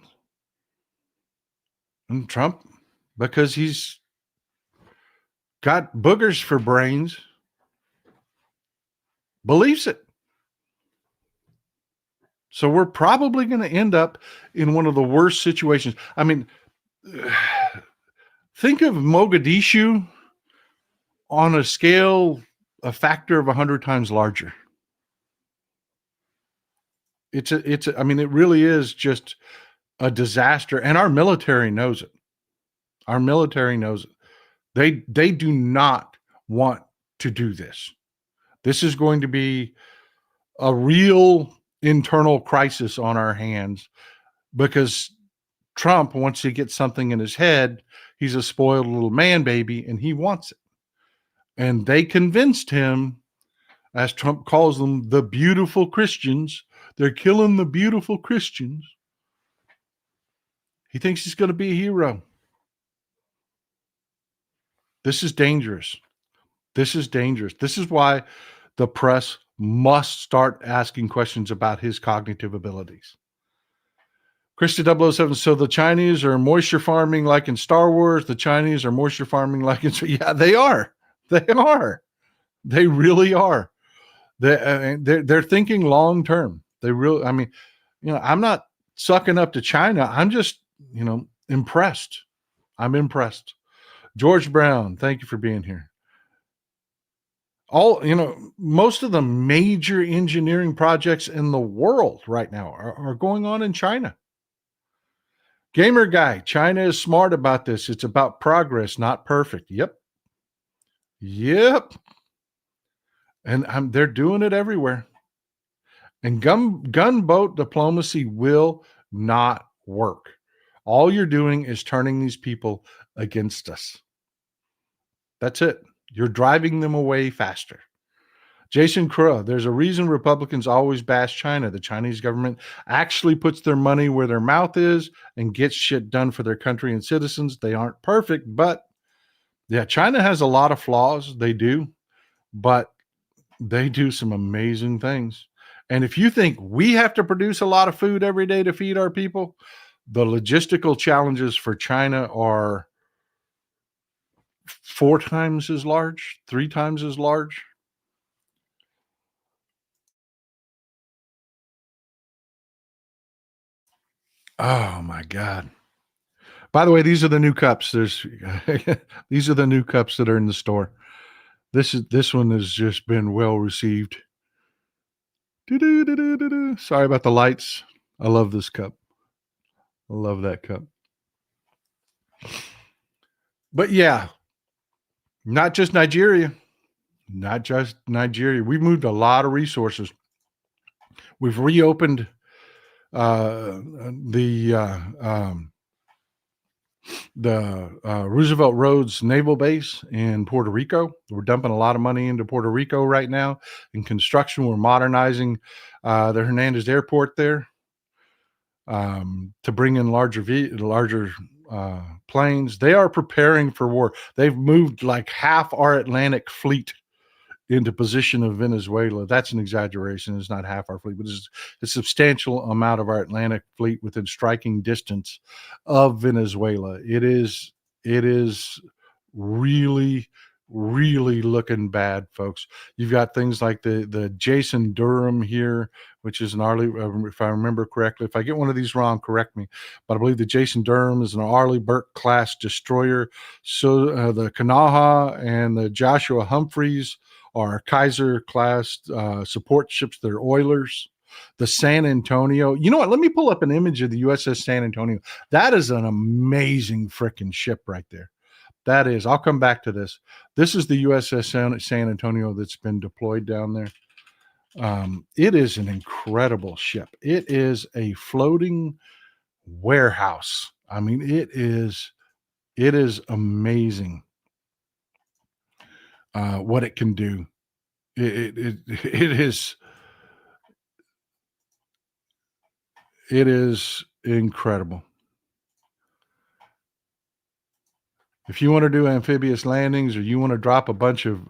And Trump, because he's got boogers for brains, believes it. So we're probably going to end up in one of the worst situations. I mean, think of Mogadishu on a scale, a factor of 100 times larger. It really is just a disaster. And our military knows it. Our military knows it. They do not want to do this. This is going to be a real internal crisis on our hands, because Trump, once he gets something in his head, he's a spoiled little man baby and he wants it. And they convinced him, as Trump calls them, the beautiful Christians. They're killing the beautiful Christians. He thinks he's going to be a hero. This is dangerous. This is dangerous. This is why the press must start asking questions about his cognitive abilities. Christy 007, so the Chinese are moisture farming like in Star Wars. The Chinese are moisture farming like in... Yeah, they are. They are. They really are. They're thinking long term. They really, I'm not sucking up to China. I'm just, impressed. I'm impressed. George Brown, thank you for being here. Most of the major engineering projects in the world right now are going on in China. Gamer guy, China is smart about this. It's about progress, not perfect. Yep. Yep. And they're doing it everywhere. And gunboat diplomacy will not work. All you're doing is turning these people against us. That's it. You're driving them away faster. Jason Crow, there's a reason Republicans always bash China. The Chinese government actually puts their money where their mouth is and gets shit done for their country and citizens. They aren't perfect, but yeah, China has a lot of flaws. They do, but they do some amazing things. And if you think we have to produce a lot of food every day to feed our people, the logistical challenges for China are 4 times as large, 3 times as large. Oh my God. By the way, these are the new cups. There's these are the new cups that are in the store. This one has just been well received. Doo-doo-doo-doo-doo-doo. Sorry about the lights. I love this cup. I love that cup. But yeah, not just Nigeria. Not just Nigeria. We've moved a lot of resources. We've reopened the Roosevelt Roads Naval Base in Puerto Rico. We're dumping a lot of money into Puerto Rico right now in construction. We're modernizing the Hernandez Airport there to bring in larger planes. They are preparing for war. They've moved like half our Atlantic fleet into position of Venezuela. That's an exaggeration. It's not half our fleet, but it's a substantial amount of our Atlantic fleet within striking distance of Venezuela. It is really, really looking bad, folks. You've got things like the Jason Durham here, which is an Arleigh, if I remember correctly. If I get one of these wrong, correct me. But I believe the Jason Durham is an Arleigh Burke class destroyer. So the Kanaha and the Joshua Humphreys are Kaiser class support ships. They're oilers. The San Antonio. You know what? Let me pull up an image of the USS San Antonio. That is an amazing freaking ship right there. That is. I'll come back to this. This is the USS San Antonio that's been deployed down there. It is an incredible ship. It is a floating warehouse. I mean, it is amazing what it can do. It is incredible. If you want to do amphibious landings or you want to drop a bunch of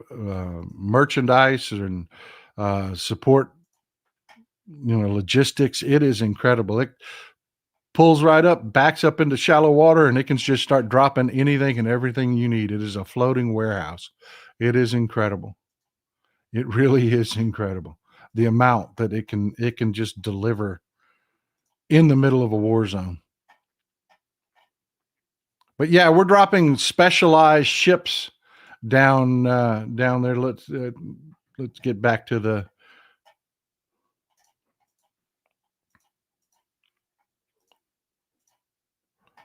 merchandise and support, logistics, it is incredible. It pulls right up, backs up into shallow water, and it can just start dropping anything and everything you need. It is a floating warehouse. It is incredible. It really is incredible. The amount that it can just deliver in the middle of a war zone. But yeah, we're dropping specialized ships down there. Let's get back to the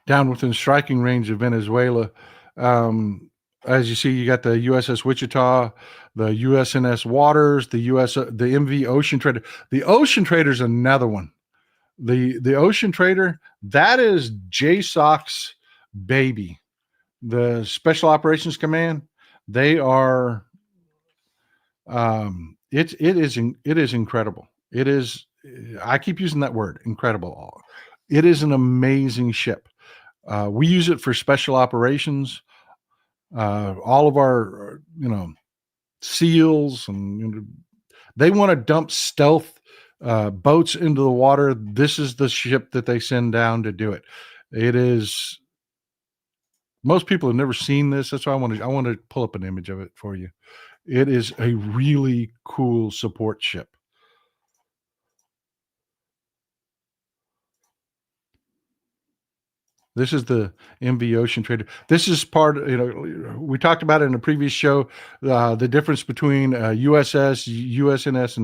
down within striking range of Venezuela. As you see, you got the USS Wichita, the USNS Waters, the MV Ocean Trader. The Ocean Trader is another one. The Ocean Trader, that is JSOC's baby. The Special Operations Command, they are it is incredible. It is, I keep using that word, incredible. It is an amazing ship. We use it for special operations. All of our SEALs and they want to dump stealth boats into the water. This is the ship that they send down to do it. It is. Most people have never seen this. That's why I want to pull up an image of it for you. It is a really cool support ship. This is the MV Ocean Trader. This is part, we talked about it in a previous show, the difference between USS, USNS,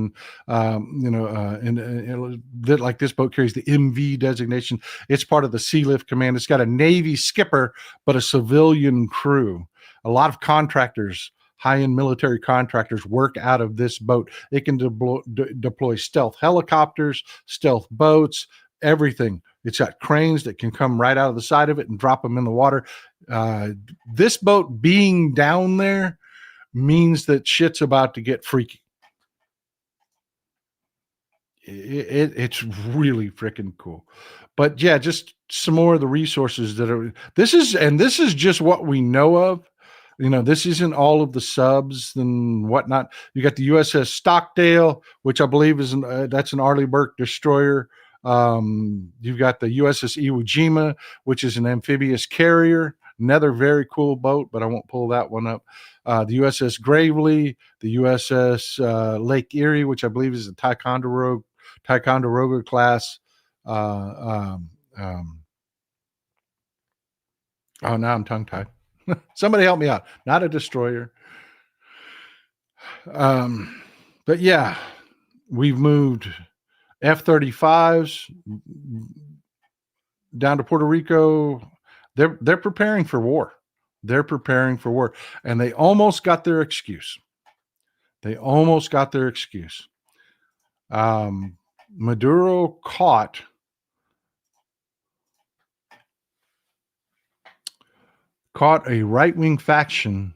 and, like this boat carries the MV designation. It's part of the Sea Lift Command. It's got a Navy skipper, but a civilian crew. A lot of contractors, high-end military contractors, work out of this boat. It can deploy stealth helicopters, stealth boats, everything. It's got cranes that can come right out of the side of it and drop them in the water. This boat being down there means that shit's about to get freaky. It's really freaking cool. But yeah, just some more of the resources that are. This is just what we know of. This isn't all of the subs and whatnot. You got the USS Stockdale, which I believe is that's an Arleigh Burke destroyer. You've got the USS Iwo Jima, which is an amphibious carrier, another very cool boat, but I won't pull that one up. The USS Gravely, the USS Lake Erie, which I believe is a Ticonderoga class. Oh, now I'm tongue-tied. Somebody help me out. Not a destroyer. But yeah, we've moved F-35s down to Puerto Rico. They're preparing for war. They're preparing for war. And they almost got their excuse. Maduro caught a right-wing faction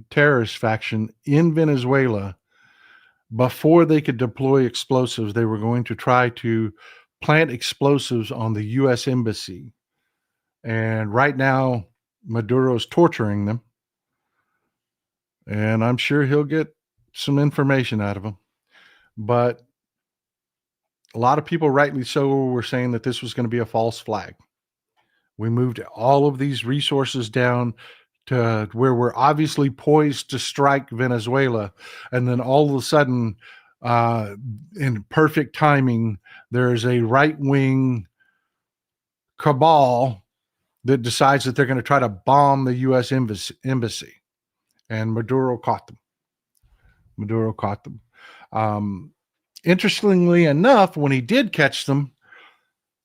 terrorist faction in Venezuela. Before they could deploy explosives, they were going to try to plant explosives on the U.S. embassy. And right now, Maduro's torturing them. And I'm sure he'll get some information out of them. But a lot of people, rightly so, were saying that this was going to be a false flag. We moved all of these resources down to where we're obviously poised to strike Venezuela. And then all of a sudden, in perfect timing, there's a right-wing cabal that decides that they're going to try to bomb the U.S. embassy. And Maduro caught them. Interestingly enough, when he did catch them,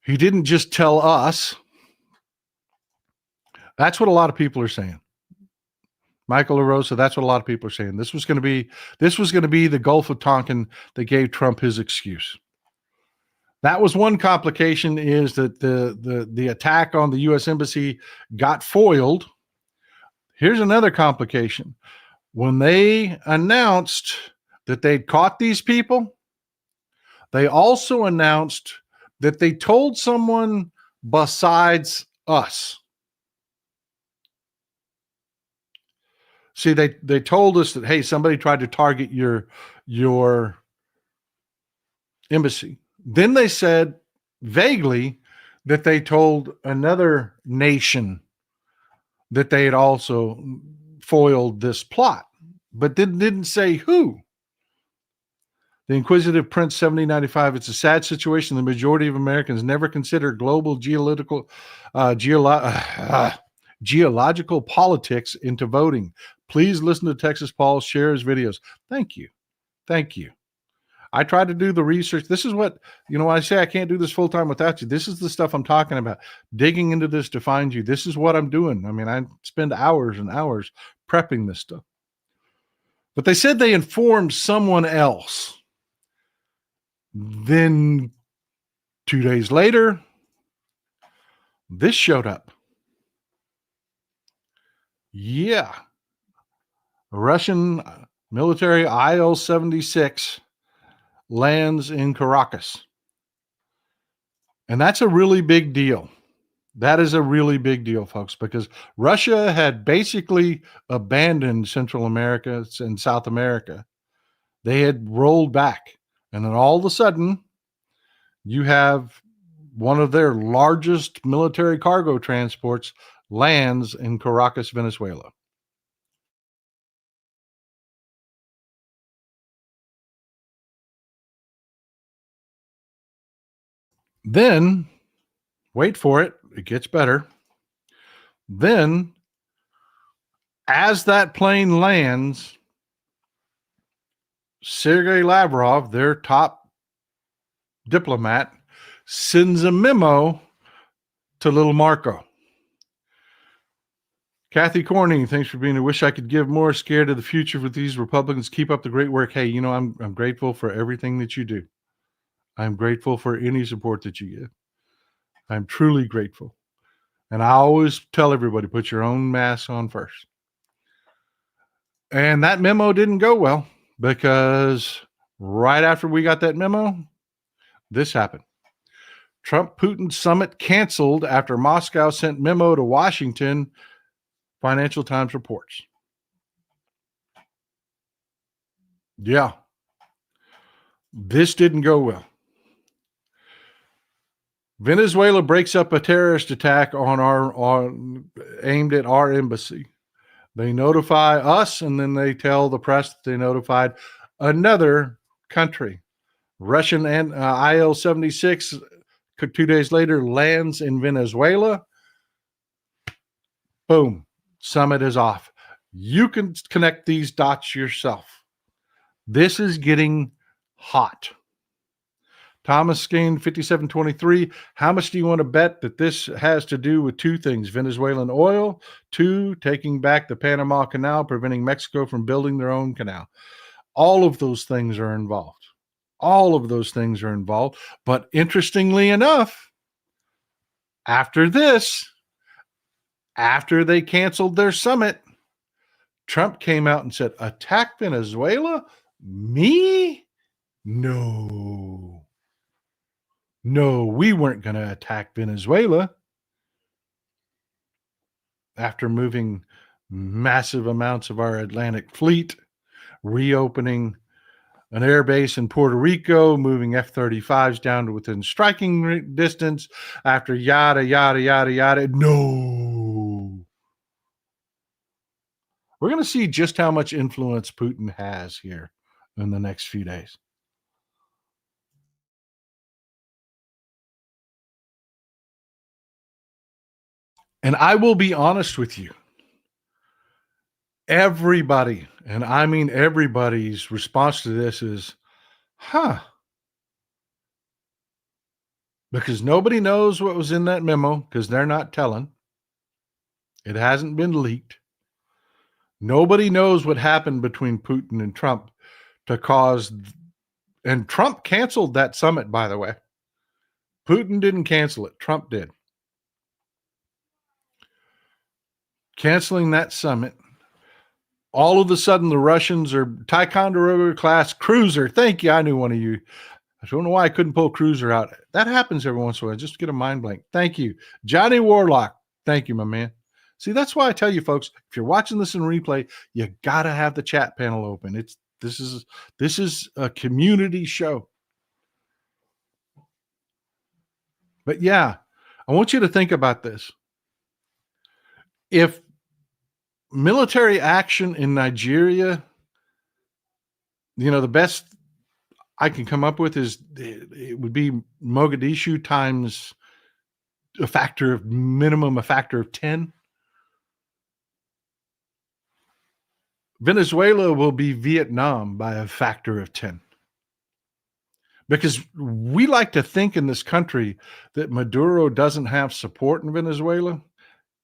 he didn't just tell us. That's what a lot of people are saying. Michael LaRosa, that's what a lot of people are saying. This was going to be the Gulf of Tonkin that gave Trump his excuse. That was one complication, is that the attack on the U.S. embassy got foiled. Here's another complication. When they announced that they'd caught these people, they also announced that they told someone besides us. See, they told us that, hey, somebody tried to target your embassy. Then they said vaguely that they told another nation that they had also foiled this plot, but didn't say who. The Inquisitive Prince 7095, it's a sad situation. The majority of Americans never consider global geological politics into voting. Please listen to Texas Paul, share his videos. Thank you. I try to do the research. This is what, when I say I can't do this full time without you, this is the stuff I'm talking about. Digging into this to find you. This is what I'm doing. I mean, I spend hours and hours prepping this stuff. But they said they informed someone else. Then 2 days later, this showed up. Yeah. A Russian military IL-76 lands in Caracas. And that's a really big deal. That is a really big deal, folks, because Russia had basically abandoned Central America and South America. They had rolled back. And then all of a sudden, you have one of their largest military cargo transports lands in Caracas, Venezuela. Then, wait for it, it gets better. Then, as that plane lands, Sergei Lavrov, their top diplomat, sends a memo to little Marco. Kathy Corning, thanks for being here. Wish I could give more. Scared of the future with these Republicans. Keep up the great work. Hey, I'm grateful for everything that you do. I'm grateful for any support that you give. I'm truly grateful. And I always tell everybody, put your own mask on first. And that memo didn't go well because right after we got that memo, this happened. Trump-Putin summit canceled after Moscow sent memo to Washington, Financial Times reports. Yeah. This didn't go well. Venezuela breaks up a terrorist attack aimed at our embassy. They notify us, and then they tell the press that they notified another country. Russian and IL-76 2 days later lands in Venezuela. Boom, summit is off. You can connect these dots yourself. This is getting hot. Thomas Skane, 5723. How much do you want to bet that this has to do with two things? Venezuelan oil, two, taking back the Panama Canal, preventing Mexico from building their own canal. All of those things are involved. All of those things are involved. But interestingly enough, after this, after they canceled their summit, Trump came out and said, attack Venezuela? Me? No, we weren't going to attack Venezuela. After moving massive amounts of our Atlantic fleet, reopening an air base in Puerto Rico, moving F-35s down to within striking distance, after yada, yada, yada, yada. No. We're going to see just how much influence Putin has here in the next few days. And I will be honest with you. Everybody, and I mean everybody's response to this is, because nobody knows what was in that memo because they're not telling. It hasn't been leaked. Nobody knows what happened between Putin and Trump to cause, and Trump canceled that summit, by the way. Putin didn't cancel it. Trump did. Canceling that summit. All of a sudden, the Russians are Ticonderoga class cruiser. Thank you. I knew one of you. I don't know why I couldn't pull cruiser out. That happens every once in a while. Just get a mind blank. Thank you. Johnny Warlock. Thank you, my man. See, that's why I tell you folks, if you're watching this in replay, you got to have the chat panel open. This is a community show. But yeah, I want you to think about this. If military action in Nigeria, the best I can come up with is it would be Mogadishu times a factor of 10. Venezuela will be Vietnam by a factor of 10. Because we like to think in this country that Maduro doesn't have support in Venezuela.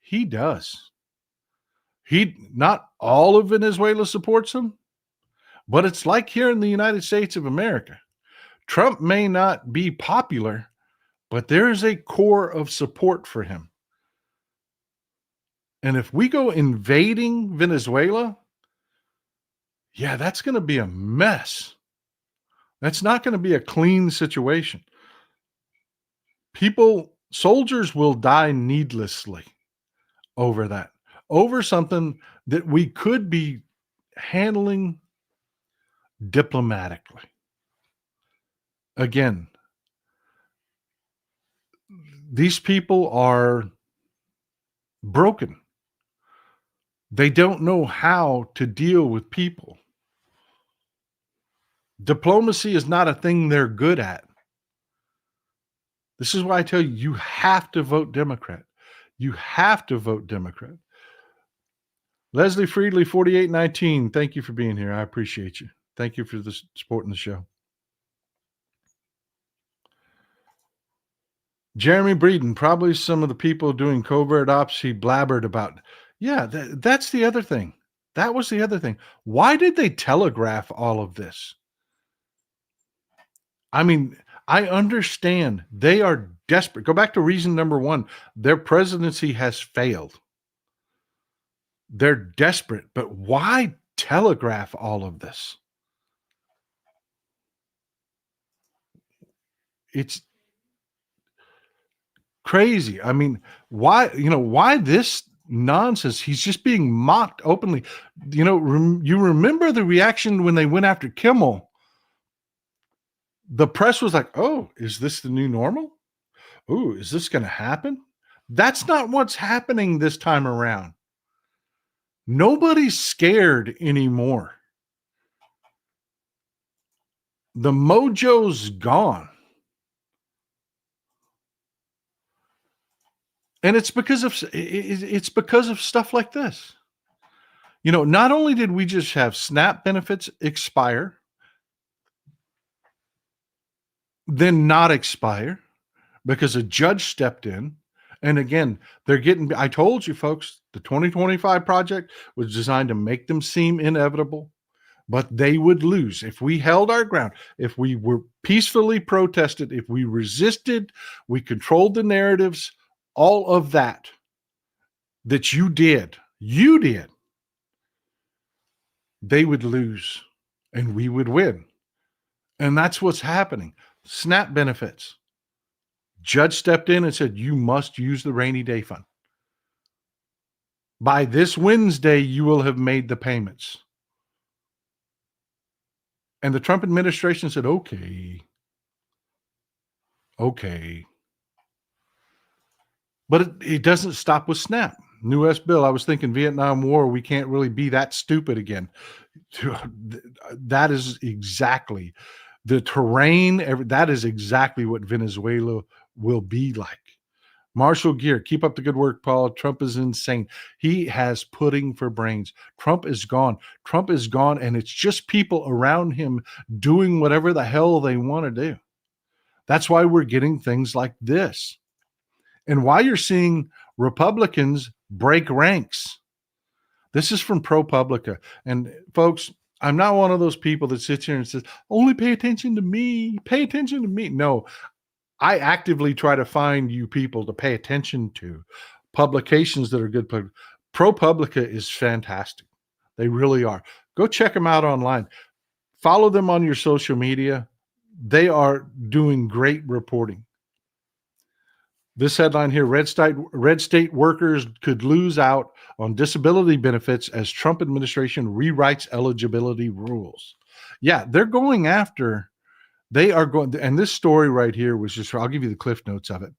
He does. Not all of Venezuela supports him, but it's like here in the United States of America. Trump may not be popular, but there's a core of support for him. And if we go invading Venezuela, yeah, that's going to be a mess. That's not going to be a clean situation. Soldiers will die needlessly over that, over something that we could be handling diplomatically. Again, these people are broken. They don't know how to deal with people. Diplomacy is not a thing they're good at. This is why I tell you, you have to vote Democrat. You have to vote Democrat. Leslie Friedley, 4819. Thank you for being here. I appreciate you. Thank you for the supporting the show. Jeremy Breeden, probably some of the people doing covert ops he blabbered about. Yeah, that's the other thing. That was the other thing. Why did they telegraph all of this? I mean, I understand they are desperate. Go back to reason number one. Their presidency has failed. They're desperate, but why telegraph all of this? It's crazy. I mean, why this nonsense? He's just being mocked openly. You remember the reaction when they went after Kimmel? The press was like, "Oh, is this the new normal? Oh, is this going to happen?" That's not what's happening this time around. Nobody's scared anymore. The mojo's gone. And it's because of stuff like this. Not only did we just have SNAP benefits expire, then not expire because a judge stepped in. And again, I told you folks, the 2025 project was designed to make them seem inevitable, but they would lose. If we held our ground, if we were peacefully protested, if we resisted, we controlled the narratives, all of that you did, they would lose and we would win. And that's what's happening. SNAP benefits. Judge stepped in and said, you must use the rainy day fund. By this Wednesday, you will have made the payments. And the Trump administration said, okay. But it doesn't stop with SNAP. New S bill. I was thinking Vietnam War, we can't really be that stupid again. That is exactly the terrain. That is exactly what Venezuela will be like. Marshall Gear, keep up the good work, Paul. Trump is insane. He has pudding for brains. Trump is gone. And it's just people around him doing whatever the hell they want to do. That's why we're getting things like this. And why you're seeing Republicans break ranks. This is from ProPublica. And folks, I'm not one of those people that sits here and says, only pay attention to me. Pay attention to me. No, I actively try to find you people to pay attention to. Publications that are good. ProPublica is fantastic. They really are. Go check them out online. Follow them on your social media. They are doing great reporting. This headline here, red state workers could lose out on disability benefits as Trump administration rewrites eligibility rules. Yeah, they are going, and this story right here was just, I'll give you the cliff notes of it.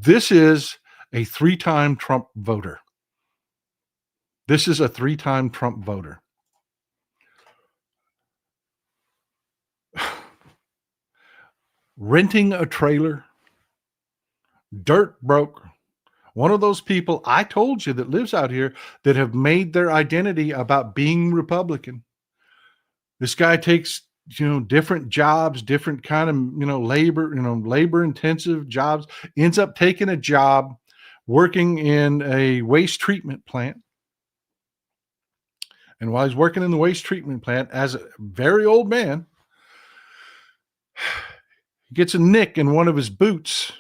This is a three-time Trump voter. Renting a trailer, dirt broke. One of those people I told you that lives out here that have made their identity about being Republican. This guy takes, different jobs, different kind of, labor intensive jobs, ends up taking a job working in a waste treatment plant. And while he's working in the waste treatment plant as a very old man, he gets a nick in one of his boots.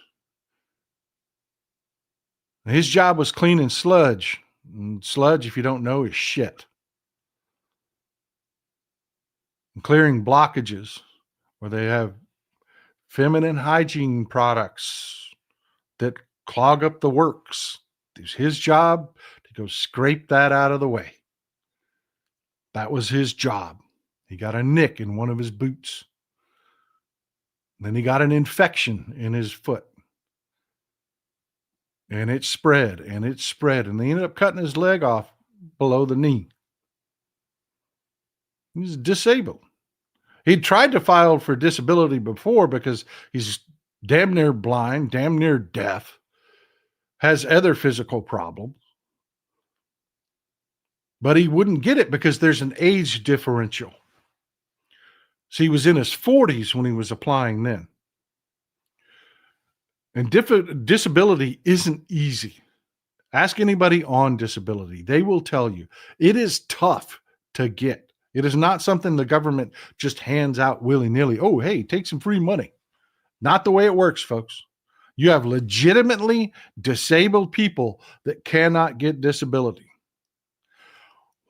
His job was cleaning sludge. And sludge, if you don't know, is shit. And clearing blockages where they have feminine hygiene products that clog up the works. It's his job to go scrape that out of the way. That was his job. He got a nick in one of his boots. Then he got an infection in his foot. And it spread, and they ended up cutting his leg off below the knee. He's disabled. He'd tried to file for disability before because he's damn near blind, damn near deaf, has other physical problems, but he wouldn't get it because there's an age differential. So he was in his 40s when he was applying then. And disability isn't easy. Ask anybody on disability. They will tell you it is tough to get. It is not something the government just hands out willy-nilly. Oh, hey, take some free money. Not the way it works, folks. You have legitimately disabled people that cannot get disability.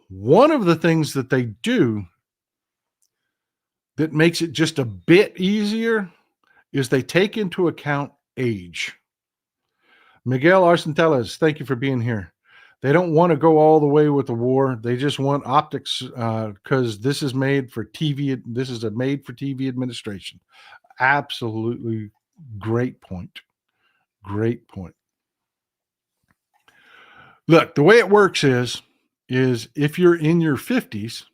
One of the things that they do that makes it just a bit easier is they take into account age. Miguel Arcentelas, thank you for being here. They don't want to go all the way with the war. They just want optics because this is made for TV. This is a made for TV administration. Absolutely great point. Great point. Look, the way it works is if you're in your 50s,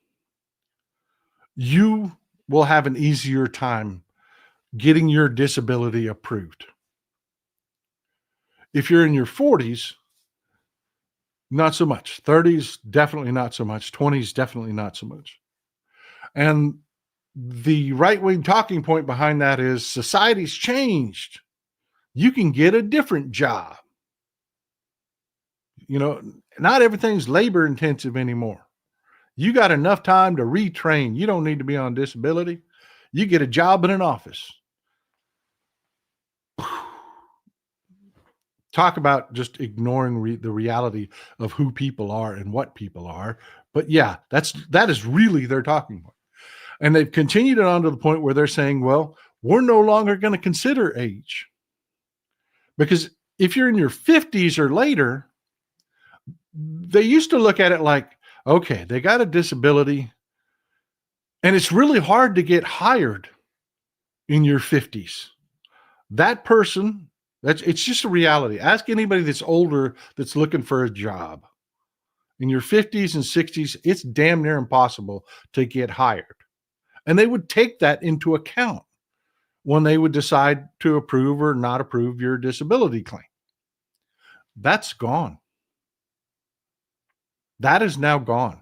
you will have an easier time getting your disability approved. If you're in your 40s, not so much. 30s, definitely not so much. 20s, definitely not so much. And the right-wing talking point behind that is society's changed. You can get a different job. You know, not everything's labor intensive anymore. You got enough time to retrain. You don't need to be on disability. You get a job in an office. Talk about just ignoring the reality of who people are and what people are. But yeah, that is really their talking point. And they've continued it on to the point where they're saying, well, we're no longer going to consider age. Because if you're in your 50s or later, they used to look at it like, okay, they got a disability and it's really hard to get hired in your 50s. That person, it's just a reality. Ask anybody that's older that's looking for a job. In your 50s and 60s, it's damn near impossible to get hired. And they would take that into account when they would decide to approve or not approve your disability claim. That's gone. That is now gone.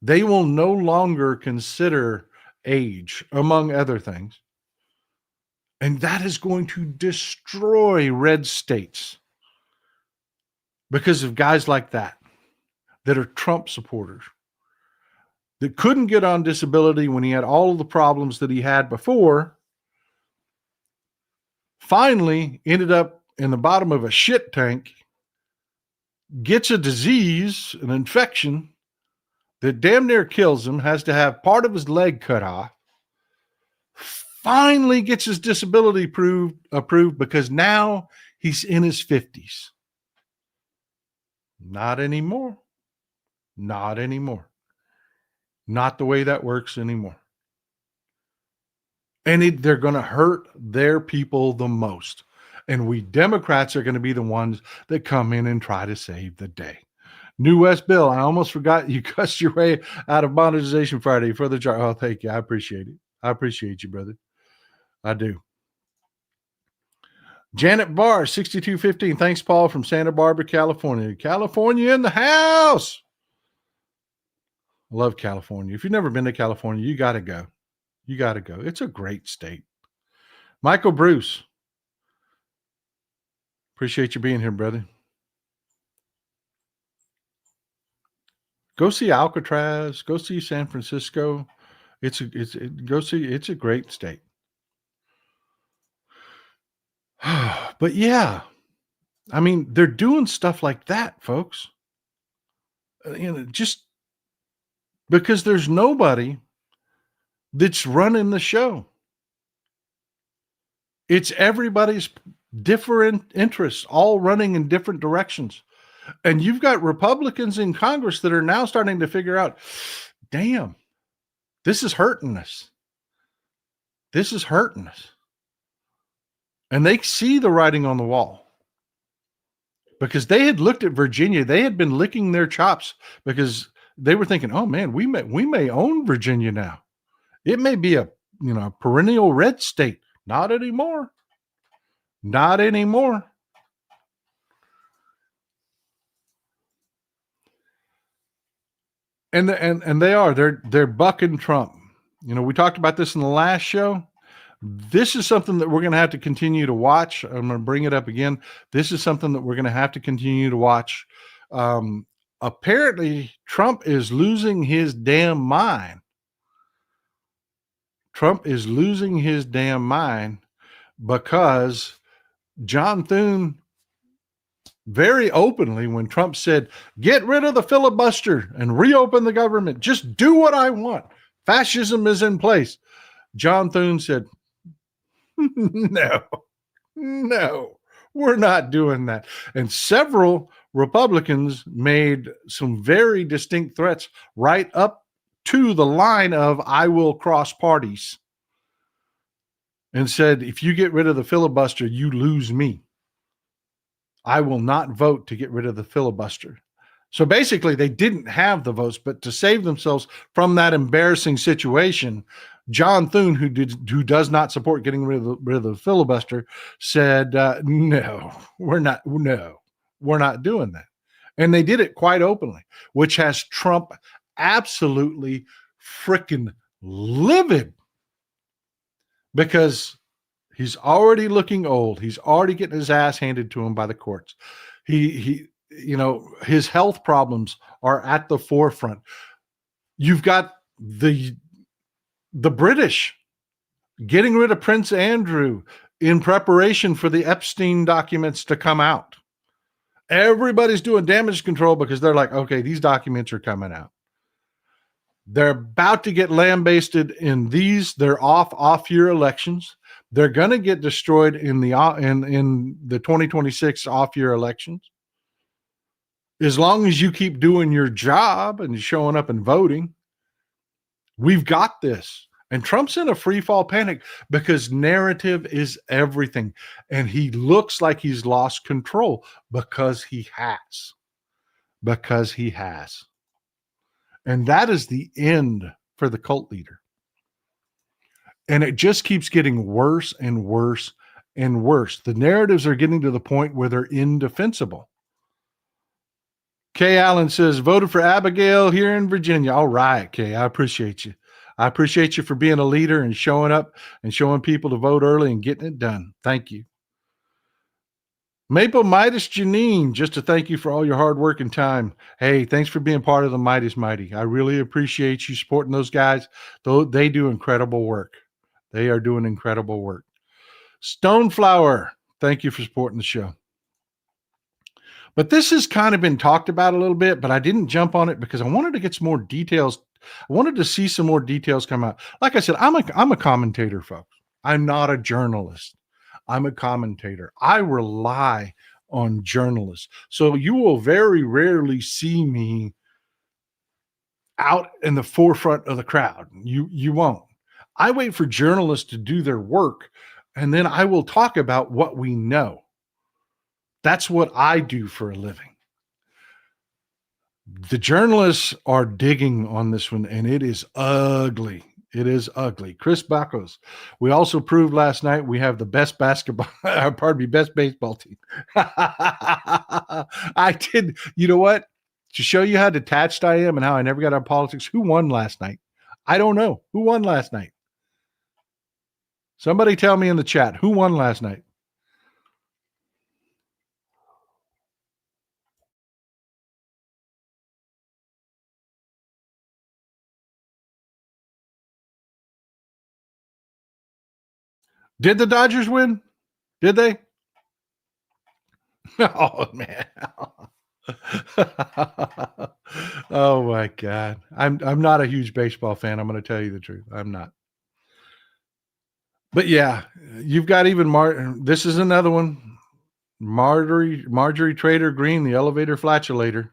They will no longer consider age, among other things. And that is going to destroy red states because of guys like that are Trump supporters, that couldn't get on disability when he had all of the problems that he had before, finally ended up in the bottom of a shit tank, gets a disease, an infection that damn near kills him, has to have part of his leg cut off, finally gets his disability approved because now he's in his 50s. Not anymore. Not anymore. Not the way that works anymore. And they're going to hurt their people the most. And we Democrats are going to be the ones that come in and try to save the day. New West Bill, I almost forgot you cussed your way out of Monetization Friday for the chart. Oh, thank you. I appreciate it. I appreciate you, brother. I do. Janet Barr, 6215. Thanks, Paul, from Santa Barbara, California. California in the house. I love California. If you've never been to California, you got to go. You got to go. It's a great state. Michael Bruce. Appreciate you being here, brother. Go see Alcatraz. Go see San Francisco. It's a great state. But yeah, I mean, they're doing stuff like that, folks. Just because there's nobody that's running the show. It's everybody's different interests, all running in different directions. And you've got Republicans in Congress that are now starting to figure out, damn, this is hurting us. This is hurting us. And they see the writing on the wall. Because they had looked at Virginia. They had been licking their chops because they were thinking, oh man, we may own Virginia now. It may be a perennial red state. Not anymore. Not anymore. And they're bucking Trump. You know, we talked about this in the last show. This is something that we're going to have to continue to watch. I'm going to bring it up again. This is something that we're going to have to continue to watch. Apparently, Trump is losing his damn mind. Trump is losing his damn mind because John Thune very openly, when Trump said, get rid of the filibuster and reopen the government, just do what I want. Fascism is in place. John Thune said, no, we're not doing that. And several Republicans made some very distinct threats right up to the line of I will cross parties and said, if you get rid of the filibuster, you lose me. I will not vote to get rid of the filibuster. So basically, they didn't have the votes, but to save themselves from that embarrassing situation, John Thune, who does not support getting rid of the filibuster, said, "No, we're not doing that," and they did it quite openly, which has Trump absolutely freaking livid because he's already looking old. He's already getting his ass handed to him by the courts. His health problems are at the forefront. You've got the British getting rid of Prince Andrew in preparation for the Epstein documents to come out. Everybody's doing damage control because they're like, okay, these documents are coming out. They're about to get lambasted in these. They're off-year elections. They're going to get destroyed in the 2026 off-year elections. As long as you keep doing your job and showing up and voting, we've got this. And Trump's in a free fall panic because narrative is everything. And he looks like he's lost control because he has. And that is the end for the cult leader. And it just keeps getting worse and worse and worse. The narratives are getting to the point where they're indefensible. Kay Allen says, voted for Abigail here in Virginia. All right, Kay, I appreciate you. I appreciate you for being a leader and showing up and showing people to vote early and getting it done. Thank you. Maple Midas Janine, just to thank you for all your hard work and time. Hey, thanks for being part of the Midas Mighty. I really appreciate you supporting those guys. Though they do incredible work. They are doing incredible work. Stoneflower, thank you for supporting the show. But this has kind of been talked about a little bit, but I didn't jump on it because I wanted to get some more details. I wanted to see some more details come out. Like I said, I'm a commentator, folks. I'm not a journalist. I'm a commentator. I rely on journalists. So you will very rarely see me out in the forefront of the crowd. You won't. I wait for journalists to do their work, and then I will talk about what we know. That's what I do for a living. The journalists are digging on this one, and it is ugly. It is ugly. Chris Bacos. We also proved last night we have the best best baseball team. I did. You know what? To show you how detached I am and how I never got out of politics, who won last night? I don't know. Who won last night? Somebody tell me in the chat. Who won last night? Did the Dodgers win? Did they? Oh man. Oh my God. I'm not a huge baseball fan. I'm going to tell you the truth. I'm not. But yeah, you've got even this is another one. Marjorie Trader Green, the elevator flatulator,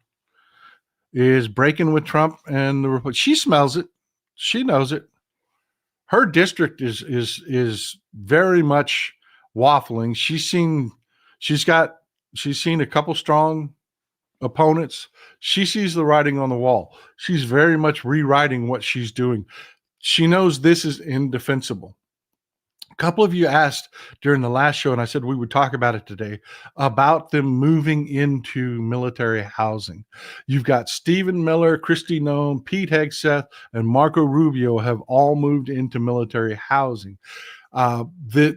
is breaking with Trump and the she smells it. She knows it. Her district is very much waffling. She's seen a couple strong opponents. She sees the writing on the wall. She's very much rewriting what she's doing. She knows this is indefensible. A couple of you asked during the last show, and I said we would talk about it today, about them moving into military housing. You've got Stephen Miller, Kristi Noem, Pete Hegseth, and Marco Rubio have all moved into military housing. The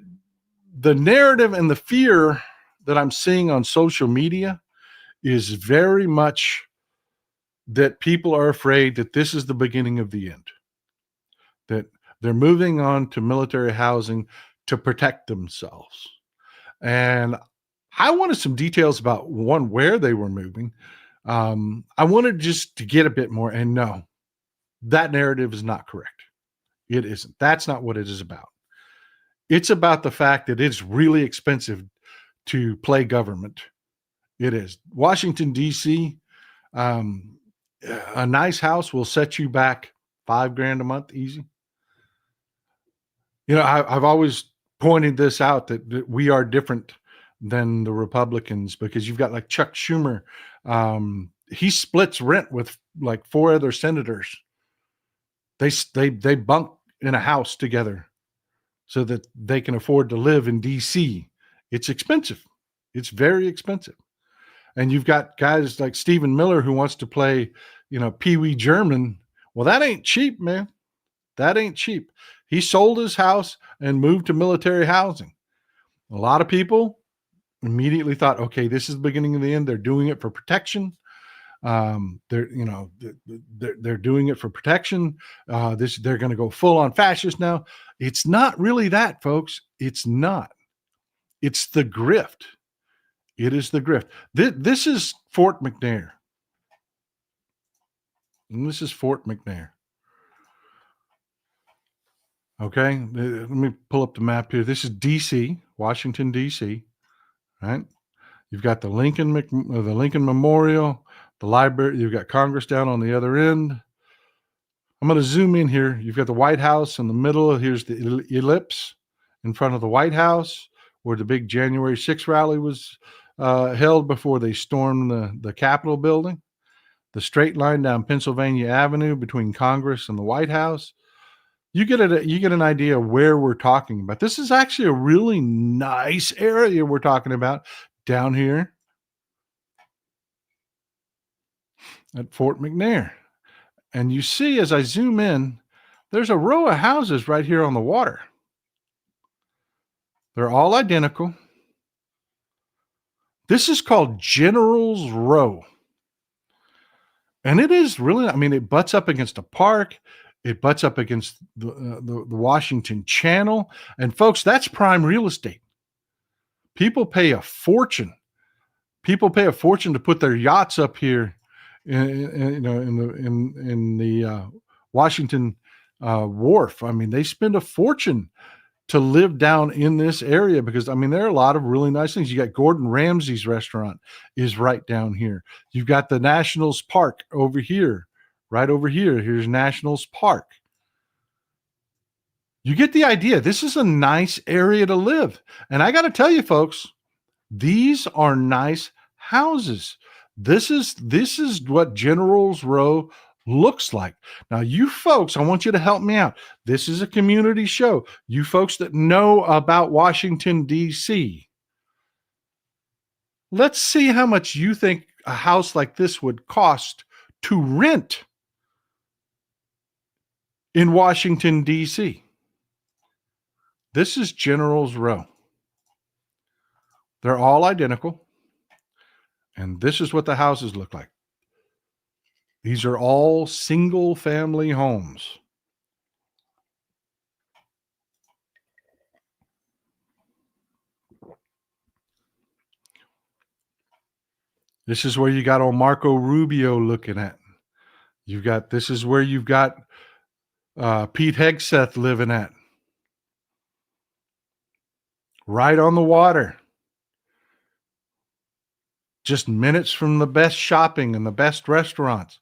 narrative and the fear that I'm seeing on social media is very much that people are afraid that this is the beginning of the end, that they're moving on to military housing to protect themselves. And I wanted some details about one, where they were moving. I wanted just to get a bit more, and no, that narrative is not correct. It isn't. That's not what it is about. It's about the fact that it's really expensive to play government. It is. Washington, D.C., a nice house will set you back $5,000 a month easy. You know, I've always pointed this out that we are different than the Republicans, because you've got like Chuck Schumer. He splits rent with like 4 other senators. They bunk in a house together so that they can afford to live in D.C. It's expensive. It's very expensive. And you've got guys like Stephen Miller who wants to play, Pee Wee German. Well, that ain't cheap, man. That ain't cheap. He sold his house and moved to military housing. A lot of people immediately thought, okay, this is the beginning of the end. They're doing it for protection. They're doing it for protection. They're going to go full on fascist now. It's not really that, folks. It's not. It's the grift. It is the grift. This is Fort McNair. And this is Fort McNair. Okay, let me pull up the map here. This is D.C., Washington, D.C., right? You've got the Lincoln Memorial, the library. You've got Congress down on the other end. I'm going to zoom in here. You've got the White House in the middle. Here's the ellipse in front of the White House, where the big January 6th rally was held before they stormed the Capitol building. The straight line down Pennsylvania Avenue between Congress and the White House. You get an idea of where we're talking about. This is actually a really nice area we're talking about down here at Fort McNair. And you see, as I zoom in, there's a row of houses right here on the water. They're all identical. This is called General's Row. And it is really, it butts up against a park. It butts up against the Washington Channel. And folks, that's prime real estate. People pay a fortune. People pay a fortune to put their yachts up here in the Washington Wharf. They spend a fortune to live down in this area because, there are a lot of really nice things. You got Gordon Ramsay's restaurant is right down here. You've got the Nationals Park over here, right over here. Here's Nationals Park. You get the idea. This is a nice area to live. And I got to tell you, folks, these are nice houses. This is what General's Row looks like. Now, you folks, I want you to help me out. This is a community show. You folks that know about Washington, D.C., let's see how much you think a house like this would cost to rent in Washington, D.C. This is General's Row. They're all identical. And this is what the houses look like. These are all single-family homes. This is where you got old Marco Rubio looking at. This is where you've got Pete Hegseth living at. Right on the water. Just minutes from the best shopping and the best restaurants.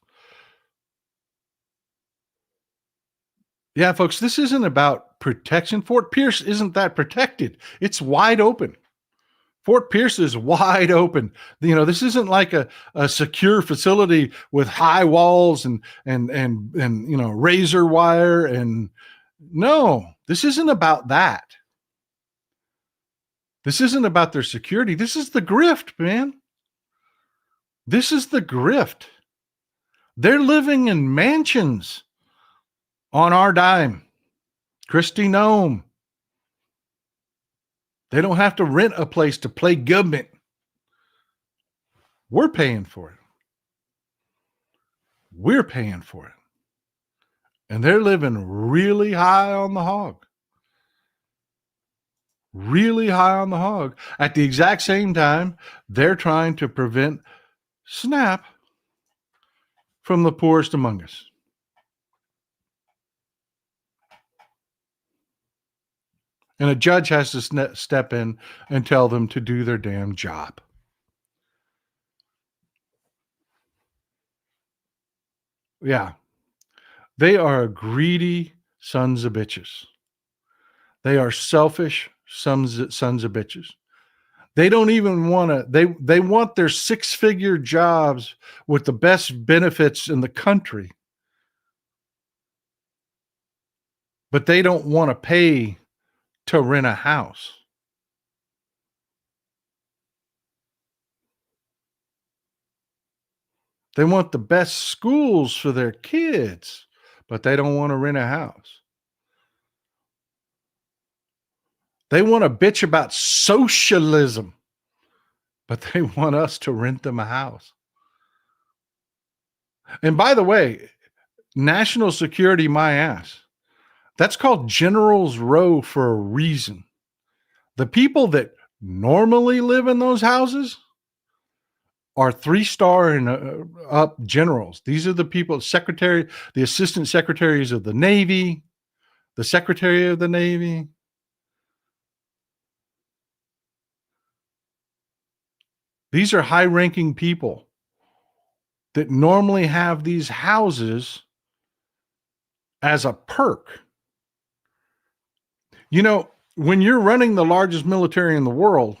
Yeah, folks, this isn't about protection. Fort Pierce isn't that protected. It's wide open. Fort Pierce is wide open. This isn't like a secure facility with high walls and razor wire. And no, this isn't about that. This isn't about their security. This is the grift, man. This is the grift. They're living in mansions on our dime. Christy Nome. They don't have to rent a place to play government. We're paying for it. We're paying for it. And they're living really high on the hog. Really high on the hog. At the exact same time, they're trying to prevent SNAP from the poorest among us. And a judge has to step in and tell them to do their damn job. Yeah. They are greedy sons of bitches. They are selfish sons of bitches. They don't even want to, they want their 6-figure jobs with the best benefits in the country. But they don't want to pay to rent a house. They want the best schools for their kids, but they don't want to rent a house. They want to bitch about socialism, but they want us to rent them a house. And by the way, national security, my ass. That's called General's Row for a reason. The people that normally live in those houses are 3-star and up generals. These are the people, the assistant secretaries of the Navy, the secretary of the Navy. These are high-ranking people that normally have these houses as a perk. You know, when you're running the largest military in the world,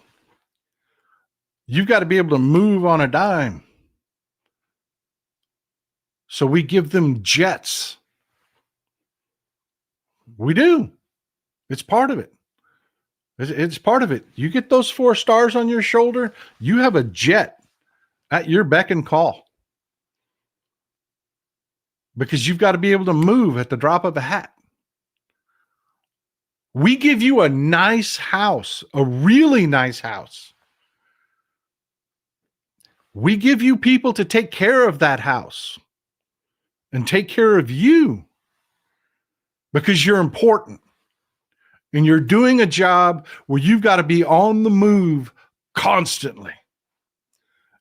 you've got to be able to move on a dime. So we give them jets. We do. It's part of it. It's part of it. You get those 4 stars on your shoulder, you have a jet at your beck and call. Because you've got to be able to move at the drop of a hat. We give you a nice house, a really nice house. We give you people to take care of that house and take care of you because you're important and you're doing a job where you've got to be on the move constantly.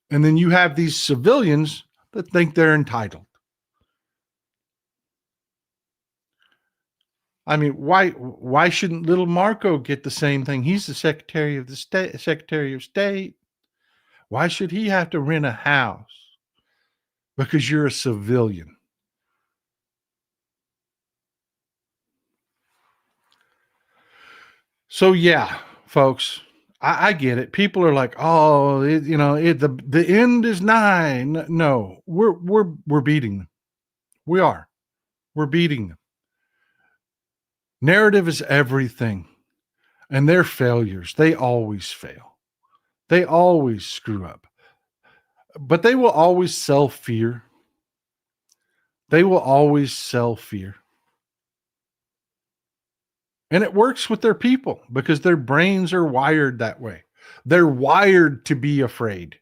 And then you have these civilians that think they're entitled. I mean, why shouldn't little Marco get the same thing? He's the Secretary of State. Why should he have to rent a house? Because you're a civilian. So yeah, folks, I get it. People are like, oh, the end is nigh. No, we're beating them. We are. We're beating them. Narrative is everything. And they're failures. They always fail. They always screw up. But they will always sell fear. They will always sell fear. And it works with their people because their brains are wired that way. They're wired to be afraid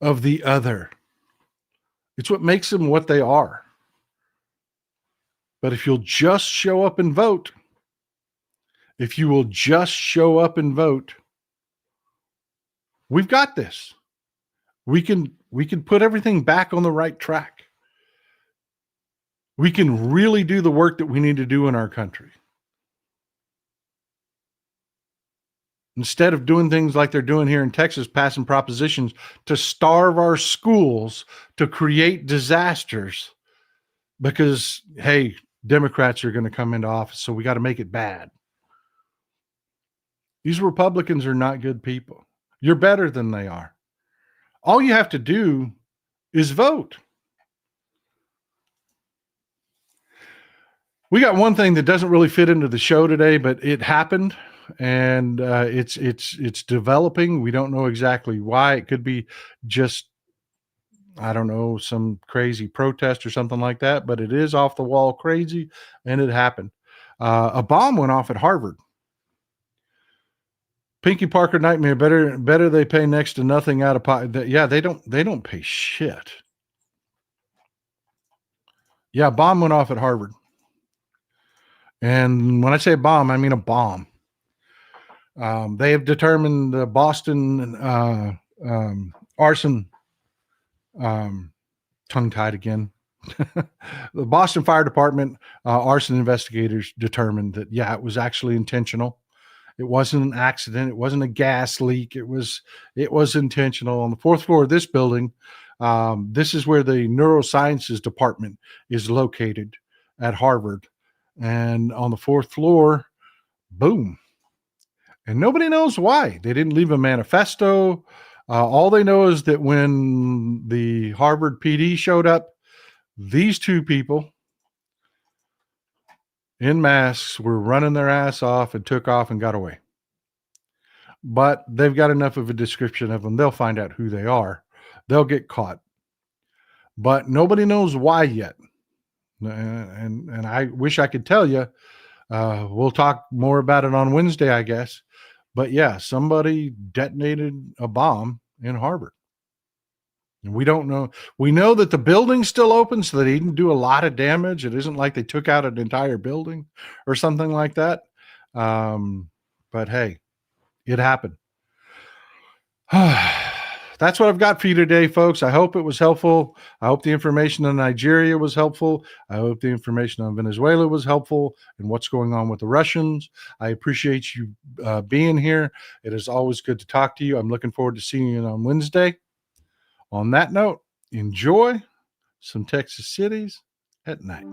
of the other. It's what makes them what they are. But if you'll just show up and vote, if you will just show up and vote, we've got this. We can put everything back on the right track. We can really do the work that we need to do in our country. Instead of doing things like they're doing here in Texas, passing propositions to starve our schools, to create disasters, because, hey, Democrats are going to come into office, so we got to make it bad. These Republicans are not good people. You're better than they are. All you have to do is vote. We got one thing that doesn't really fit into the show today, but it happened. and it's developing. We don't know exactly why. It could be just, I don't know, some crazy protest or something like that, but it is off the wall crazy, and it happened. A bomb went off at Harvard. Pinky Parker nightmare. Better they pay next to nothing out of pocket. Yeah, they don't pay shit. Yeah, bomb went off at Harvard. And when I say bomb, I mean a bomb. They have determined the Boston arson, tongue tied again. The Boston Fire Department arson investigators determined that, yeah, it was actually intentional. It wasn't an accident. It wasn't a gas leak. It was intentional. On the fourth floor of this building, this is where the neurosciences department is located at Harvard. And on the fourth floor, boom. And nobody knows why. They didn't leave a manifesto. All they know is that when the Harvard PD showed up, these two people in masks were running their ass off and took off and got away. But they've got enough of a description of them. They'll find out who they are. They'll get caught. But nobody knows why yet. And I wish I could tell you. We'll talk more about it on Wednesday, I guess. But yeah, somebody detonated a bomb in Harvard. And we don't know. We know that the building's still open, so they didn't do a lot of damage. It isn't like they took out an entire building or something like that. But hey, it happened. That's what I've got for you today, folks. I hope it was helpful. I hope the information on Nigeria was helpful. I hope the information on Venezuela was helpful and what's going on with the Russians. I appreciate you being here. It is always good to talk to you. I'm looking forward to seeing you on Wednesday. On that note, enjoy some Texas cities at night.